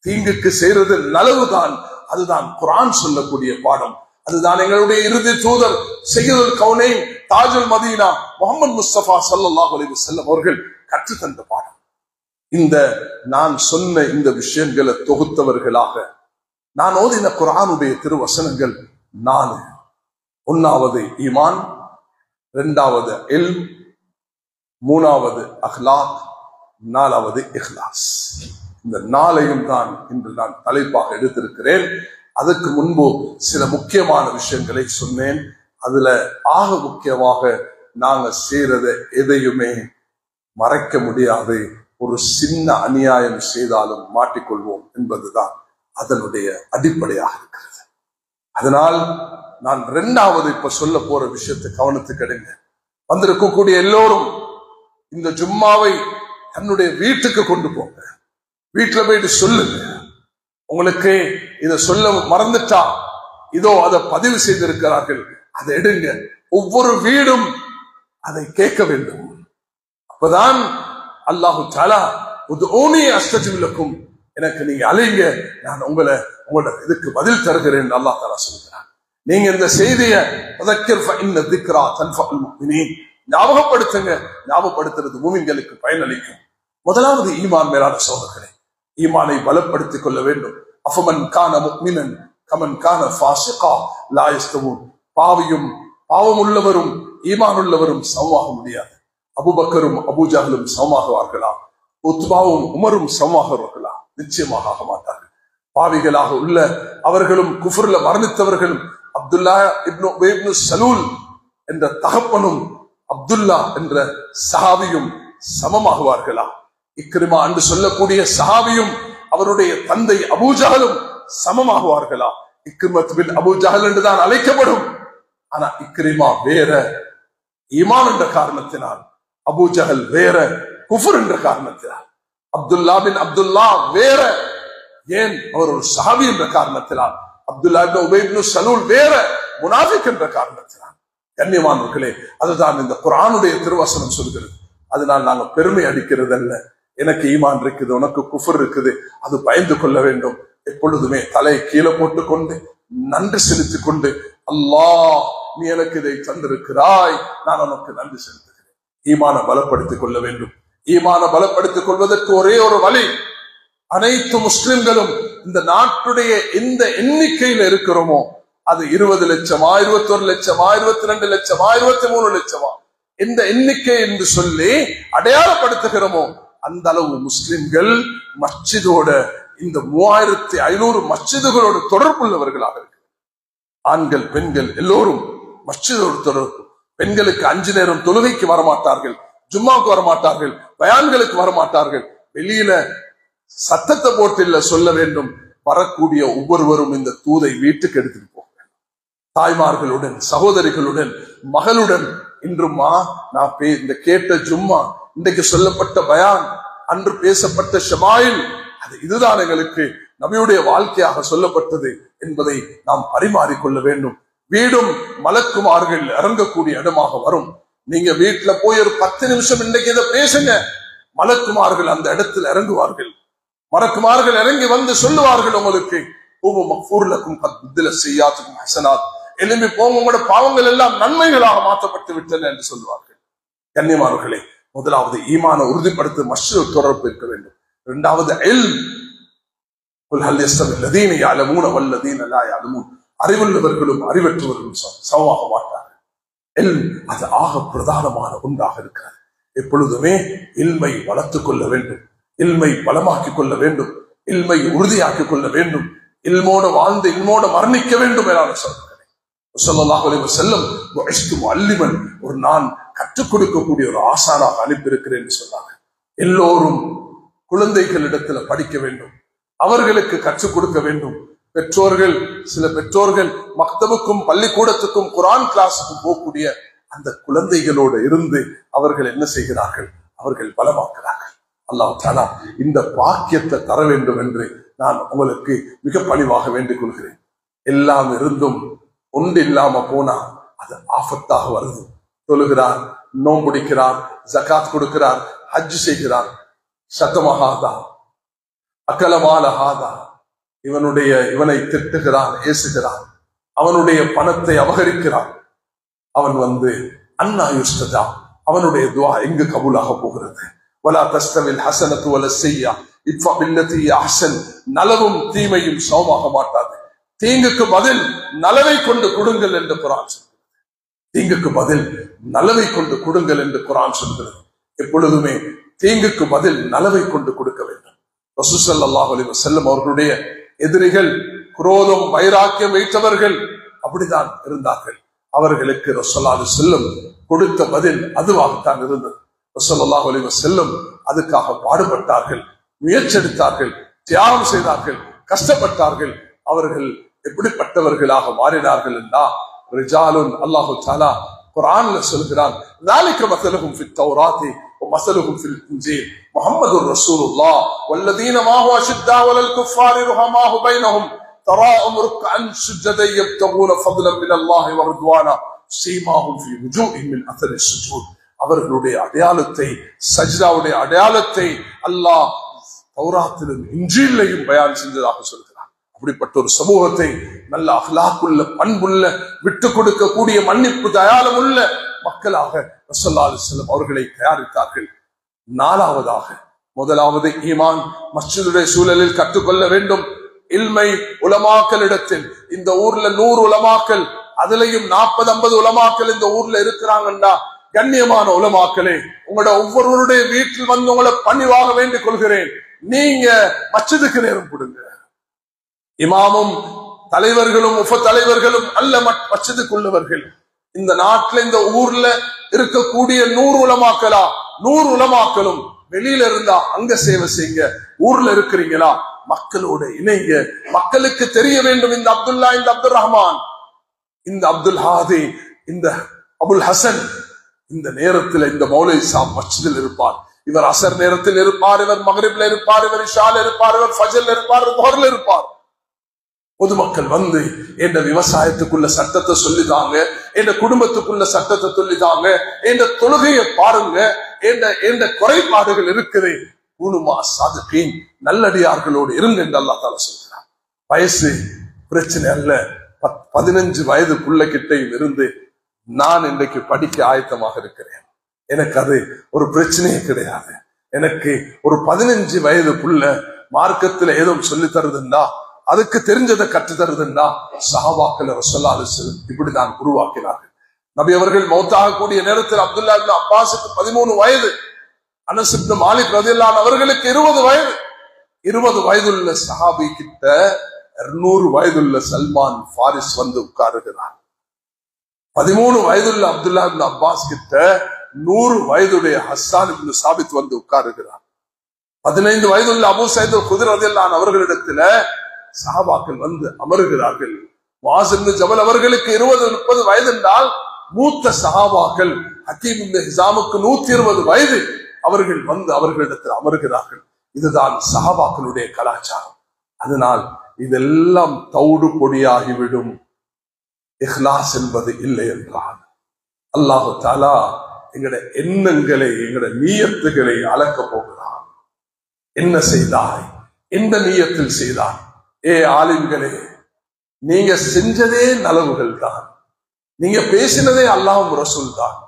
தீங்குக்கு செய்யறது நலவுதான். அதுதான் குர்ஆன் சொல்லக்கூடிய பாடம். அதுதான் எங்களுடைய இறுதி தூதர் சையதுல் கௌனைன் தாஜுல் மதீனா முஹம்மது முஸ்தபா ஸல்லல்லாஹு அலைஹி வஸல்லம் அவர்கள் கற்று தந்த பாடம். இந்த நான் சொன்ன இந்த விஷயங்களை தொகுத்தவர்களாக நான் ஓதின குர்ஆனுடைய திருவசனங்கள் 4. 1வது ஈமான், 2வது இல்ம், 3வது அஹ்லாக், 4வது இஹ்லாஸ். இந்த 4ஐயும் தான் இன்று நான் தலைப்பாக எடுத்திருக்கிறேன். அதுக்கு முன்பு சில முக்கியமான விஷயங்களை சொன்னேன். அதுல ஆக முக்கியமாக நாங்க செய்யறத எதையுமே மறைக்க முடியாது. ஒரு சின்ன அநியாயம் செய்தாலும் மாட்டிக்கொள்வோம் என்பதுதான் அதனுடைய அடிப்படையாக இருக்கிறது. அதனால் நான் 2வது இப்ப சொல்ல போற விஷயத்தை கவனத்துக்கு எடுங்க. வந்திருக்கக்கூடிய எல்லோரும் இந்த ஜும்மாவை தன்னுடைய வீட்டுக்கு கொண்டு போங்க. வீட்டுல போயிட்டு சொல்லுங்க. உங்களுக்கு இத சொல்ல மறந்துட்டா இதோ அதை பதிவு செய்திருக்கிறார்கள், அதை எடுங்க. ஒவ்வொரு வீடும் அதை கேட்க வேண்டும். அப்பதான் அல்லாஹு தஆலா உதுஊனி அஸ்தஜிப் லக்கும், எனக்கு நீங்க அழைங்க, நான் உங்களோட இதுக்கு பதில் தருகிறேன் அல்லாஹ் தஆலா சொல்கிறார். நீங்க இந்த செய்தியை தذكر فإن الذكرى تنفع المؤمنين, ஞாபகப்படுத்துங்க. ஞாபகப்படுத்துறது மூமின்களுக்கு பயனளிக்கும். முதலாவது ஈமான். மேலான சகோதரர்களே, ஈமானை பலப்படுத்திக் கொள்ள வேண்டும். அஃபமன் கான முஃமினன் கமன் கான ஃபாஸிகா லா யஸ்தவூன். பாவம் உள்ளவரும் ஈமான் உள்ளவரும் சமமாக முடியாது. அபூபக்கரும் அபூஜஹலும் சமமாகுவார்களா? உத்பாவும் உமரும் சமமாகுவார்களா? நிச்சயமாக ஆக மாட்டார்கள். பாவிகளாக உள்ள அவர்களும் குஃப்ர்ல மரணித்தவர்களும் அப்துல்லா இப்னு சலூல் என்ற தகப்பனும் அப்துல்லா என்ற சஹாபியும் சமமாகுவார்களா? இக்ரிமா என்று சொல்லக்கூடிய சஹாபியும் அவருடைய தந்தை அபூஜஹலும் சமமாகுவார்களா? இக்ரிமத் பின் அபூஜஹல் என்றுதான் அழைக்கப்படும். ஆனா இக்ரிமா வேற ஈமான் என்ற காரணத்தினால், அபூஜஹல் வேற குஃப்ர் என்ற காரணத்தினால், அப்துல்லா பின் அப்துல்லா வேற, ஏன் அவர் ஒரு சஹாபி என்ற காரணத்தினால், அப்துல்லா இப்னு உபை இப்னு சலூல் வேற முனாஃபிக் என்ற காரணத்தினால். கண்ணியமானவர்களே, அதுதான் இந்த குர்ஆனுடைய திருவசனம் சொல்கிறது. அதனால் நாங்க பெருமை அடிக்கிறது அல்ல. எனக்கு ஈமான் இருக்குது, உனக்கு குஃப்ர் இருக்குது, அது பயந்து கொள்ள வேண்டும். எப்பொழுதுமே தலை கீழே போட்டுக்கொண்டு நன்றி செலுத்திக் கொண்டு, அல்லாஹ் நீ எனக்கு இதை தந்திருக்கிறாய், நான் உனக்கு நன்றி செலுத்துகிறேன். ஈமான பலப்படுத்திக் கொள்ள வேண்டும். ஈமான பலப்படுத்திக் கொள்வதற்கு ஒரே ஒரு வழி, அனைத்து முஸ்லிம்களும் இந்த நாட்டுடைய எந்த எண்ணிக்கையில இருக்கிறோமோ, அது 20 லட்சமா, 21 லட்சமா, 22 லட்சமா, 23 லட்சமா, எந்த எண்ணிக்கை என்று சொல்லி அடையாளப்படுத்துகிறோமோ அந்த அளவு முஸ்லிம்கள் மஸ்ஜிதோட இந்த 3500 மஸ்ஜிதுகளோடு தொடர்புள்ளவர்களாக இருக்கு. ஆண்கள் பெண்கள் எல்லோரும் மஸ்ஜிதோடு தொடர்பு. பெண்களுக்கு 5 நேரம் தொழுகைக்கு வரமாட்டார்கள், ஜும்மாவுக்கு வரமாட்டார்கள், பயான்களுக்கு வரமாட்டார்கள். வெளியில சத்தத்தை போட்டு இல்ல சொல்ல வேண்டும், வரக்கூடிய ஒவ்வொருவரும் இந்த தூதை வீட்டுக்கு எடுத்துட்டு போக வேண்டும். தாய்மார்களுடன், சகோதரிகளுடன், மகளுடன். இன்றுமா நான் இந்த கேட்ட ஜும்மா, இன்றைக்கு சொல்லப்பட்ட பயான், அன்று பேசப்பட்ட ஷமாயில், அது இதுதான் எங்களுக்கு நபியுடைய வாழ்க்கையாக சொல்லப்பட்டது என்பதை நாம் பரிமாறிக்கொள்ள வேண்டும். வீடும் மலக்குமார்கள் இறங்கக்கூடிய இடமாக வரும். நீங்க வீட்டுல போய் ஒரு 10 நிமிஷம் இன்றைக்கு இதை பேசுங்க, மலக்குமார்கள் அந்த இடத்துல இறங்குவார்கள். மலக்குமார்கள் இறங்கி வந்து சொல்லுவார்கள், உங்களுக்கு எழும்பி போங்க, உங்களோட பாவங்கள் எல்லாம் நன்மைகளாக மாற்றப்பட்டு விட்டன என்று சொல்லுவார்கள். கண்ணியமானவர்களே, முதலாவது ஈமான உறுதிப்படுத்த மஸ்ஜித் தொடர்பு இருக்க வேண்டும். இரண்டாவது அறிவுள்ளவர்களும் அறிவற்றவர்களும் சமமாக மாட்டார்கள். அது ஆக பிரதானமான ஒன்றாக இருக்கிறது. எப்பொழுதுமே இல்மை வளர்த்துக் கொள்ள வேண்டும், இல்மை பலமாக்கிக் கொள்ள வேண்டும், இல்மை உறுதியாக்கிக் கொள்ள வேண்டும், இல்மோட வாழ்ந்து இல்மோட மரணிக்க வேண்டும் என சொல்கிறேன். ஸல்லல்லாஹு அலைஹி வஸல்லம் அல்லிமன், ஒரு நான் கற்றுக் கொடுக்கக்கூடிய ஒரு ஆசானாக அனுப்பியிருக்கிறேன் என்று சொன்னாங்க. எல்லோரும் குழந்தைகளிடத்துல படிக்க வேண்டும், அவர்களுக்கு கற்றுக் கொடுக்க வேண்டும். பெற்றோர்கள், சில பெற்றோர்கள் மக்தபுக்கும் பள்ளிக்கூடத்துக்கும் குர்ஆன் கிளாஸுக்கும் போகக்கூடிய அந்த குழந்தைகளோடு இருந்து அவர்கள் என்ன செய்கிறார்கள், அவர்கள் பலமாக்குறார்கள். அல்லாஹ் தஆலா இந்த பாக்கியத்தை தர வேண்டும் என்று நான் உங்களுக்கு மிக பணிவாக வேண்டிக் கொள்கிறேன். எல்லாம் இருந்தும் ஒன்று இல்லாம போனா அது ஆபத்தாக வருது. தொழுகிறார், நோன்புடிக்கிறார், ஜகாத் கொடுக்கிறார், ஹஜ் செய்கிறார், சத்தமஹாதா அகலமாலஹாதா, இவனை திட்டுகிறான், ஏசுகிறான், அவனுடைய பணத்தை அபகரிக்கிறான். அவன் அன்னா யுஸ்தஜா, அவனுடைய துஆ எங்கு கபூலாக போகிறது? வலா தஸ்தவில் ஹஸனத்து வல ஸய்யா இத்ஃபா பில்லதி அஹ்ஸன், நலவும் தீமையும் சமமாக மாட்டாது. தீங்குக்கு பதில் நலவை கொண்டு கொடுங்கள் என்று குர்ஆன் சொல்கிறது. தீங்குக்கு பதில் நலவை கொண்டு கொடுங்கள் என்று குர்ஆன் சொல்கிறது. எப்பொழுதுமே தீங்குக்கு பதில் நலவை கொண்டு கொடுக்க வேண்டும். ரசூல் ஸல்லல்லாஹு அலைஹி வஸல்லம் அவர்களுடைய எதிரிகள், குரோதம் வைராக்கியம் வைத்தவர்கள் அப்படித்தான் இருந்தார்கள். அவர்களுக்கு ரசூலுல்லாஹி அலைஹி வஸல்லம் கொடுத்த பதில் அதுவாகத்தான் இருந்தது. ரசூலுல்லாஹி அலைஹி வஸல்லம் அதுக்காக பாடுபட்டார்கள், முயற்சி எடுத்தார்கள், தியாகம் செய்தார்கள், கஷ்டப்பட்டார்கள். அவர்கள் எப்படிப்பட்டவர்களாக மாறினார்கள் என்றால், ரிஜாலுன், அல்லாஹு தஆலா குர்ஆன்ல சொல்கிறான், ذلك مثلهم في التوراة ومثلهم في الإنجيل محمد رسول الله والذين معه أشداء على الكفار رحماء بينهم تراهم ركعا سجدا يبتغون فضلا من الله ورضوانا سيماهم في وجوههم من أثر السجود. அவர்களுடைய அடையாளத்தை, சஜ்தாவுடைய அடையாளத்தை அல்லாஹ் தௌராத்திலும் இன்ஜீலையும் பயான் செஞ்சதாக சொல்கிறார். அப்படிப்பட்ட ஒரு சமூகத்தை நல்ல அஹ்லாக்குள்ள, பண்புள்ள, விட்டு கொடுக்கக்கூடிய, மன்னிப்பு தயாளம் உள்ள மக்களாக ரசூலுல்லாஹி அலைஹி வஸல்லம் அவர்களை தயாரித்தார்கள். நாலாவதாக, முதலாவது ஈமான் மஸ்ஜிதுடைய சூழலில் கற்றுக்கொள்ள வேண்டும். இல்மை உலமாக்களிடத்தில், இந்த ஊர்ல 100 உலமாக்கள், அதுலயும் 40-50 உலமாக்கள் இந்த ஊர்ல இருக்கிறாங்கன்னா, கண்ணியமான உலமாக்களே, உங்களோட ஒவ்வொருவருடைய வீட்டில் உங்களை பணிவாக வேண்டிக் கொள்கிறேன், நீங்க மஸ்ஜிதுக்கு நேரம் கொடுங்க. இமாமும் தலைவர்களும் உப தலைவர்களும் அல்ல, மஸ்ஜிதுக்குள்ளவர்கள். இந்த நாட்டுல, இந்த ஊர்ல இருக்கக்கூடிய 100 உலமாக்களா, 100 உலமாக்களும் வெளியில இருந்தா அங்க சேவை செய்யுங்க. ஊர்ல இருக்கிறீங்களா, மக்களோட இணைங்க. மக்களுக்கு தெரிய வேண்டும், இந்த அப்துல்லா, இந்த அப்துல் ரஹ்மான், இந்த அப்துல் ஹாதி, இந்த அபுல் ஹசன் இந்த நேரத்தில் இந்த மௌலை சாப் மஸ்ஜிதில் இருப்பார், இவர் அசர் நேரத்தில் இருப்பார், இவர் மக்ரிப்ல இருப்பார், இவர் இஷால இருப்பார், இவர் ஃபஜ்ர்ல இருப்பார், துஹர்ல இருப்பார். பொதுமக்கள் என்ற விவசாயத்துக்குள்ள சட்டத்தை சொல்லிதாங்க, என்ற குடும்பத்துக்குள்ள சட்டத்தை சொல்லிதாங்க, என்ற தொழுகையை பாருங்க, என்ற குறைபாடுகள் இருக்குது, கூணுமா சாதுகீன், நல்லடியார்களோடு இருங்க என்று அல்லாஹ் தஆலா சொல்கிறார். வயசு பிரச்சனை அல்ல. 15 வயதுக்குள்ள கிட்டையும் இருந்து நான் இன்றைக்கு படிக்க ஆயத்தமாக இருக்கிறேன், எனக்கு அது ஒரு பிரச்சனையே கிடையாது. எனக்கு ஒரு 15 வயதுக்குள்ள மார்க்கத்துல ஏதோ சொல்லி தருதுன்னா, அதுக்கு தெரிஞ்சதை கற்று தருதுன்னா, சஹாபாக்கள் ரசூலுல்லாஹி அலைஹி வஸல்லம் இப்படிதான் உருவாக்கினார்கள். நபி அவர்கள் மௌத்தாகக்கூடிய நேரத்தில் அப்துல்லா இப்னு அப்பாஸுக்கு 13 வயது. அனஸ் இப்னு மாலிக் ரலியல்லாஹு அவர்களுக்கு 20 வயதுள்ள சஹாபி கிட்ட 200 வயதுள்ள சல்மான் ஃபாரிஸ் வந்து உட்காருகிறார். 13 வயதுள்ள அப்துல்லா இப்னு அப்பாஸ் கிட்ட 100 வயதுடைய ஹஸ்ஸான் இப்னு சாபித் வந்து உட்காருகிறார். 15 வயதுள்ள அபூ சயீத் அல்-குத்ரி ரலியல்லாஹு அன்ஹு அவர்களிடத்துல சஹாபாக்கள் வந்து அமருகிறார்கள். முஆஸ் இப்னு ஜபல் அவர்களுக்கு 20-30 வயது என்றால் மூத்த சஹாபாக்கள் ஹக்கீம் இப்னு ஹிஸாமுக்கு 120 வயது. அவர்கள் வந்து அவர்களிடத்தில் அமருகிறார்கள். இதுதான் சஹாபாக்களுடைய கலாச்சாரம். அதனால் இதெல்லாம் தௌடு பொடியாகிவிடும். இஹ்லாஸ் என்பது இல்லை என்றால் அல்லாஹு தஆலா எங்களுடைய எண்ணங்களை, எங்களுடைய நியத்துகளை அளக்க போகிறான். என்ன செய்தாய், எந்த நியத்தில் செய்தாய்? ஆலிம்களே, நீங்க செஞ்சதே நலவுகள் தான், நீங்க பேசினதே அல்லாஹ்வும் ரசூல் தான்,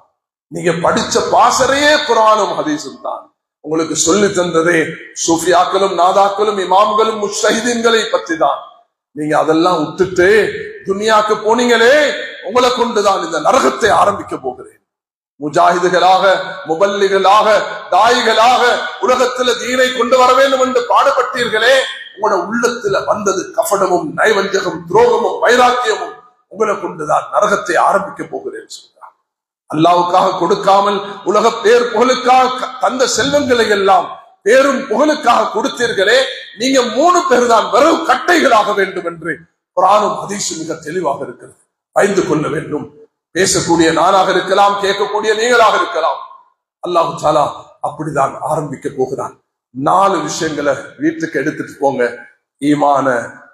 நீங்க படிச்ச பாசறையே குர்ஆனும் ஹதீஸும் தான், உங்களுக்கு சொல்லி தந்ததே சூஃபியாக்களும் நாதாக்களும் இமாம்களும் முஜ்தஹிதீன்களை பற்றி தான். நீங்க அதெல்லாம் விட்டுட்டு துனியாக்கு போனீங்களே, உங்களை கொண்டுதான் இந்த நரகத்தை ஆரம்பிக்க போகிறேன். முஜாஹிதுகளாக, முபல்லிகளாக, தாயிகளாக உலகத்துல தீனை கொண்டு வர வேண்டும் என்று பாடுபட்டீர்களே, உங்களோட உள்ளத்துல வந்தது கஃபடமும் நைவஞ்சகமும் துரோகமும் வைராக்கியமும். உங்களை கொண்டுதான் நரகத்தை ஆரம்பிக்க போகிறேன் சொல்றார். அல்லாஹ்வுக்காக கொடுக்காமல் உலக பேர் புகழுக்காக தந்த செல்வங்களை எல்லாம் பேரும் புகழுக்காக கொடுத்தீர்களே, நீங்க 3 பேர் தான் வெறும் கட்டைகளாக வேண்டும் என்று குர்ஆனும் ஹதீஸும் மிக தெளிவாக இருக்கிறது. பயந்து கொள்ள வேண்டும். பேசக்கூடிய நானாக இருக்கலாம், கேட்கக்கூடிய நீங்களாக இருக்கலாம். அல்லாஹ் தஆலா அப்படிதான் ஆரம்பிக்க போகிறான். 4 விஷயங்களை வீட்டுக்கு எடுத்துட்டு போங்க. ஈமான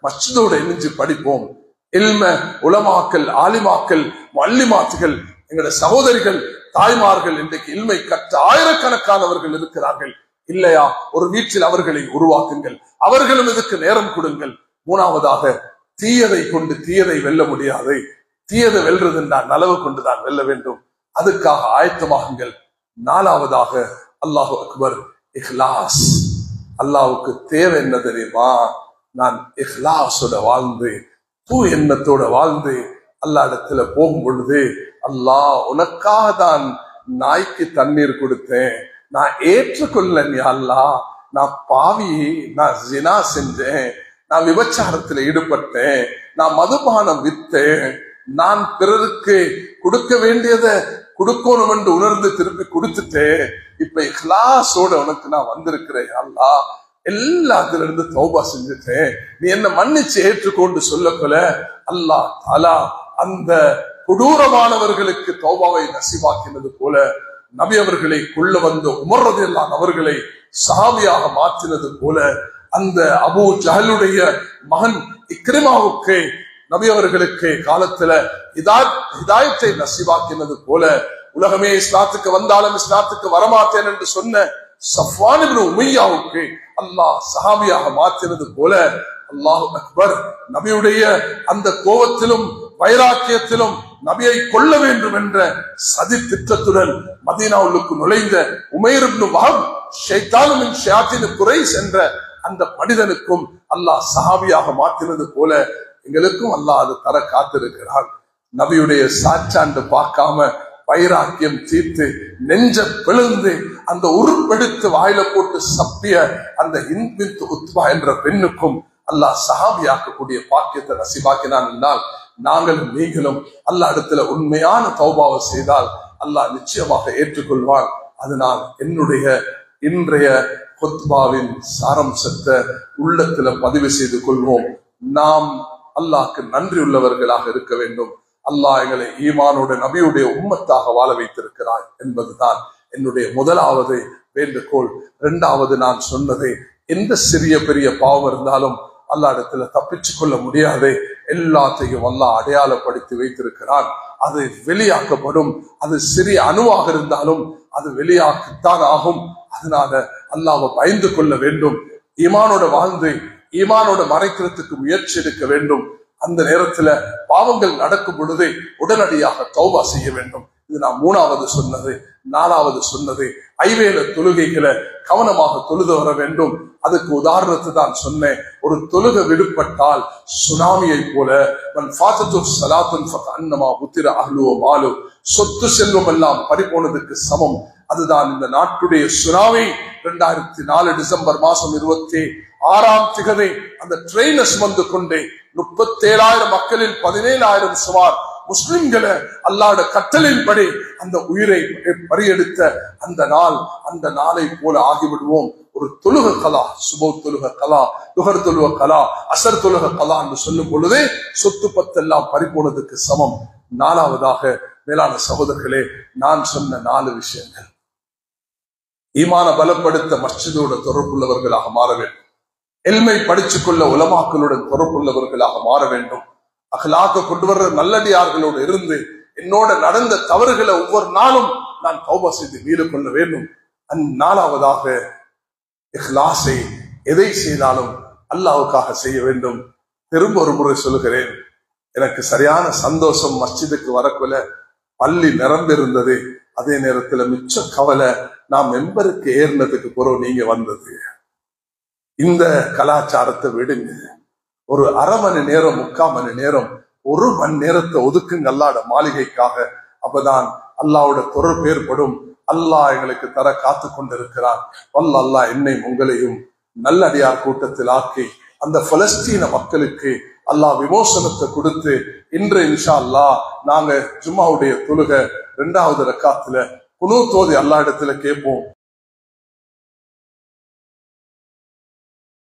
மஸ்ஜிதோட இணைஞ்சு படிப்போம். இல்ம உலமாக்கள், ஆலிமாக்கள், முஅல்லிமாத்துகள், எங்களுடைய சகோதரிகள், தாய்மார்கள் இன்றைக்கு இல்மை கற்ற ஆயிரக்கணக்கானவர்கள் இருக்கிறார்கள். இல்லையா? ஒரு வீட்டில் அவர்களை உருவாக்குங்கள், அவர்களும் இதுக்கு நேரம் கொடுங்கள். 3வதாக, தீயதை கொண்டு தீயதை வெல்ல முடியாது. தீயதை வெல்றது என்றால் நலவு கொண்டுதான் வெல்ல வேண்டும். அதுக்காக ஆயத்தமாகுங்கள். 4வதாக, அல்லாஹு அக்பர், இஹ்லாஸ். அல்லாஹ்வுக்கு தேவை என்ன தெரியுமா? நான் இஹ்லாஸோட வாழ்ந்து, தூ எண்ணத்தோட வாழ்ந்து அல்லாஹ் இடத்துல போகும் பொழுது, அல்லாஹ் உனக்காக தான் நாய்க்கு தண்ணீர் கொடுத்தேன், நான் ஏற்றுக்கொள்ளன் யா அல்லாஹ், நான் பாவி, நான் ஜினா செஞ்சேன், நான் விபச்சாரத்துல ஈடுபட்டேன், நான் மதுபானம் வித்தேன், நான் பிறருக்கு கொடுக்க வேண்டியதை கொடுக்கணும் என்று உணர்ந்து திருப்பி கொடுத்துட்டேன். இப்ப இஹ்லாஸோட உனக்கு நான் வந்திருக்கிறேன் அல்லாஹ், எல்லாத்துல இருந்து தௌபா செஞ்சுட்டேன், நீ என்ன மன்னிச்சு ஏற்றுக்கொண்டு சொல்லக்கொல. அல்லாஹ் தஆலா அந்த கொடூரமானவர்களுக்கு தௌபாவை நசீபாக்கினது போல, நபி அவர்களை கொள்ள வந்த உமர் ரலியல்லாஹு அவர்களை சஹாபியாக மாற்றினது போல, அந்த அபூ ஜஹலுடைய மகன் இக்ரிமாவுக்கு நபி அவர்களுக்கு காலத்துல ஹிதாயத்தை நசீபாக்கினது போல, உலகமே இஸ்லாத்துக்கு வந்தாலும் இஸ்லாத்துக்கு வரமாட்டேன் என்று சொன்ன சஃப்வான் இப்னு உமையாவுக்கு அல்லாஹ் சஹாபியாக மாற்றினது போல, அல்லாஹு அக்பர், நபியுடைய அந்த கோபத்திலும் வைராக்கியத்திலும் நபியை கொல்ல வேண்டும் என்ற சதி திட்டத்துடன் மதீனாவுக்கு நுழைந்த உமைர் இப்னு வஹப், ஷைத்தானு மின் ஷயாத்தீன் குரைஷ் என்ற அந்த மனிதனுக்கும் அல்லாஹ் சஹாபியாக மாற்றினது போல எங்களுக்கும் அல்லாஹ் அது தர காத்திருக்கிறான். நபியுடைய சாச்சாண்டு பார்க்காம வைராக்கியம் தீர்த்து நெஞ்ச பிளந்து அந்த உருப்பெடுத்து வாயில போட்டு சப்பிய அந்த இன்பின் உத்பா என்ற பெண்ணுக்கும் அல்லாஹ் சஹாபியாக்கக்கூடிய பாக்கியத்தை நசீபாக்கினான் என்றால், நாங்களும் நீங்களும் அல்லாஹ் இடத்துல உண்மையான தௌபாவை செய்தால் அல்லாஹ் நிச்சயமாக ஏற்றுக்கொள்வான். அதனால் என்னுடைய இன்றைய குத்பாவின் சாரம்சத்தை உள்ளத்துல பதிவு செய்து கொள்வோம். நாம் அல்லாஹ்க்கு நன்றி உள்ளவர்களாக இருக்க வேண்டும். அல்லாஹ் எங்களை ஈமானோட நபியுடைய உம்மத்தாக வாழ வைத்திருக்கிறாய் என்பதுதான் என்னுடைய முதலாவது வேண்டுகோள். 2வது, நான் சொன்னது, எந்த சிறிய பெரிய பாவம் இருந்தாலும் அல்லாஹ் இடத்துல தப்பிச்சு கொள்ள முடியாது. எல்லாத்தையும் அல்லாஹ் அடையாளப்படுத்தி வைத்திருக்கிறான். அது வெளியாக்கப்படும். அது சிறிய அணுவாக இருந்தாலும் அது வெளியாகத்தான் ஆகும். அதனால அல்லாஹ்வை பயந்து கொள்ள வேண்டும். ஈமானோட வாழ்ந்து ஈமானோட மறைக்கிறதுக்கு முயற்சி எடுக்க வேண்டும். அந்த நேரத்துல பாவங்கள் நடக்கும் பொழுது உடனடியாக தௌபா செய்ய வேண்டும். இது நான் 3வது சொன்னது. 4வது சொன்னது, ஐவேள தொழுகைகளை கவனமாக தொழுது வர வேண்டும். அதுக்கு உதாரணத்தை தான் சொன்னேன். ஒரு தொழுகை விடுபட்டால் சுனாமியை போல, சொத்து செல்வம் எல்லாம் பறிபோனதுக்கு சமம். அதுதான் இந்த நாட்டுடைய சுனாமி. 2004 டிசம்பர் மாசம் 26 அந்த ட்ரெயினை சுமந்து கொண்டே 37,000 மக்களில் 17,000 சுமார் முஸ்லிம்களை அல்லாஹ்வுடைய கட்டளையின்படி அந்த உயிரை பறியெடுத்த அந்த நாளை போல ஆகிவிடுவோம். ஒரு தொழுக கலா, சுப தொழுக கலா, துஹர் தொழுக கலா, அசர் தொழுக கலா என்று சொல்லும் பொழுதே சொத்து பத்தெல்லாம் பறிபோனதுக்கு சமம். 4வதாக மேலான சகோதரர்களே, நான் சொன்ன 4 விஷயங்கள் ஈமான பலப்படுத்த மஸ்ஜிதோட தொடர்புள்ளவர்களாக மாற வேண்டும். எல்மை படிச்சுக் கொள்ள உலமாக்களுடன் தொடர்புள்ளவர்களாக மாற வேண்டும். அகலாக கொண்டு வர்ற நல்லடியார்களோடு இருந்து என்னோட நடந்த தவறுகளை ஒவ்வொரு நாளும் நான் தௌபா செய்து மீள கொள்ள வேண்டும். 4வதாக இஹ்லாஸை எதை செய்தாலும் அல்லாஹ்வுக்காக செய்ய வேண்டும். திரும்ப ஒரு முறை சொல்லுகிறேன், எனக்கு சரியான சந்தோஷம் மஸ்ஜிதுக்கு வரக்குள்ள பள்ளி நிரம்பிருந்தது. அதே நேரத்துல மிச்ச கவலை நான் மெம்பருக்கு ஏறினதுக்கு பிறகு நீங்க வந்தது. இந்த கலாச்சாரத்தை விடுங்க. ஒரு அரை மணி நேரம், 3/4 மணி நேரம், 1 மணி நேரத்தை ஒதுக்குங்க அல்லாஹ்வுட மாளிகைக்காக. அப்பதான் அல்லாஹ்வோட தொடர்பு ஏற்படும். அல்லாஹ் எங்களுக்கு தர காத்து கொண்டிருக்கிறான். அல்லாஹ் என்னையும் உங்களையும் நல்லடியார் கூட்டத்தில் ஆக்கி அந்த பலஸ்தீன மக்களுக்கு அல்லாஹ் விமோசனத்தை கொடுத்து இன்று இன்ஷா அல்லாஹ் நாங்க ஜும்மாவுடைய தொழுகை 2வது ரக்காத்துல குனூத் ஓதி அல்லாஹ் இடத்துல கேட்போம்.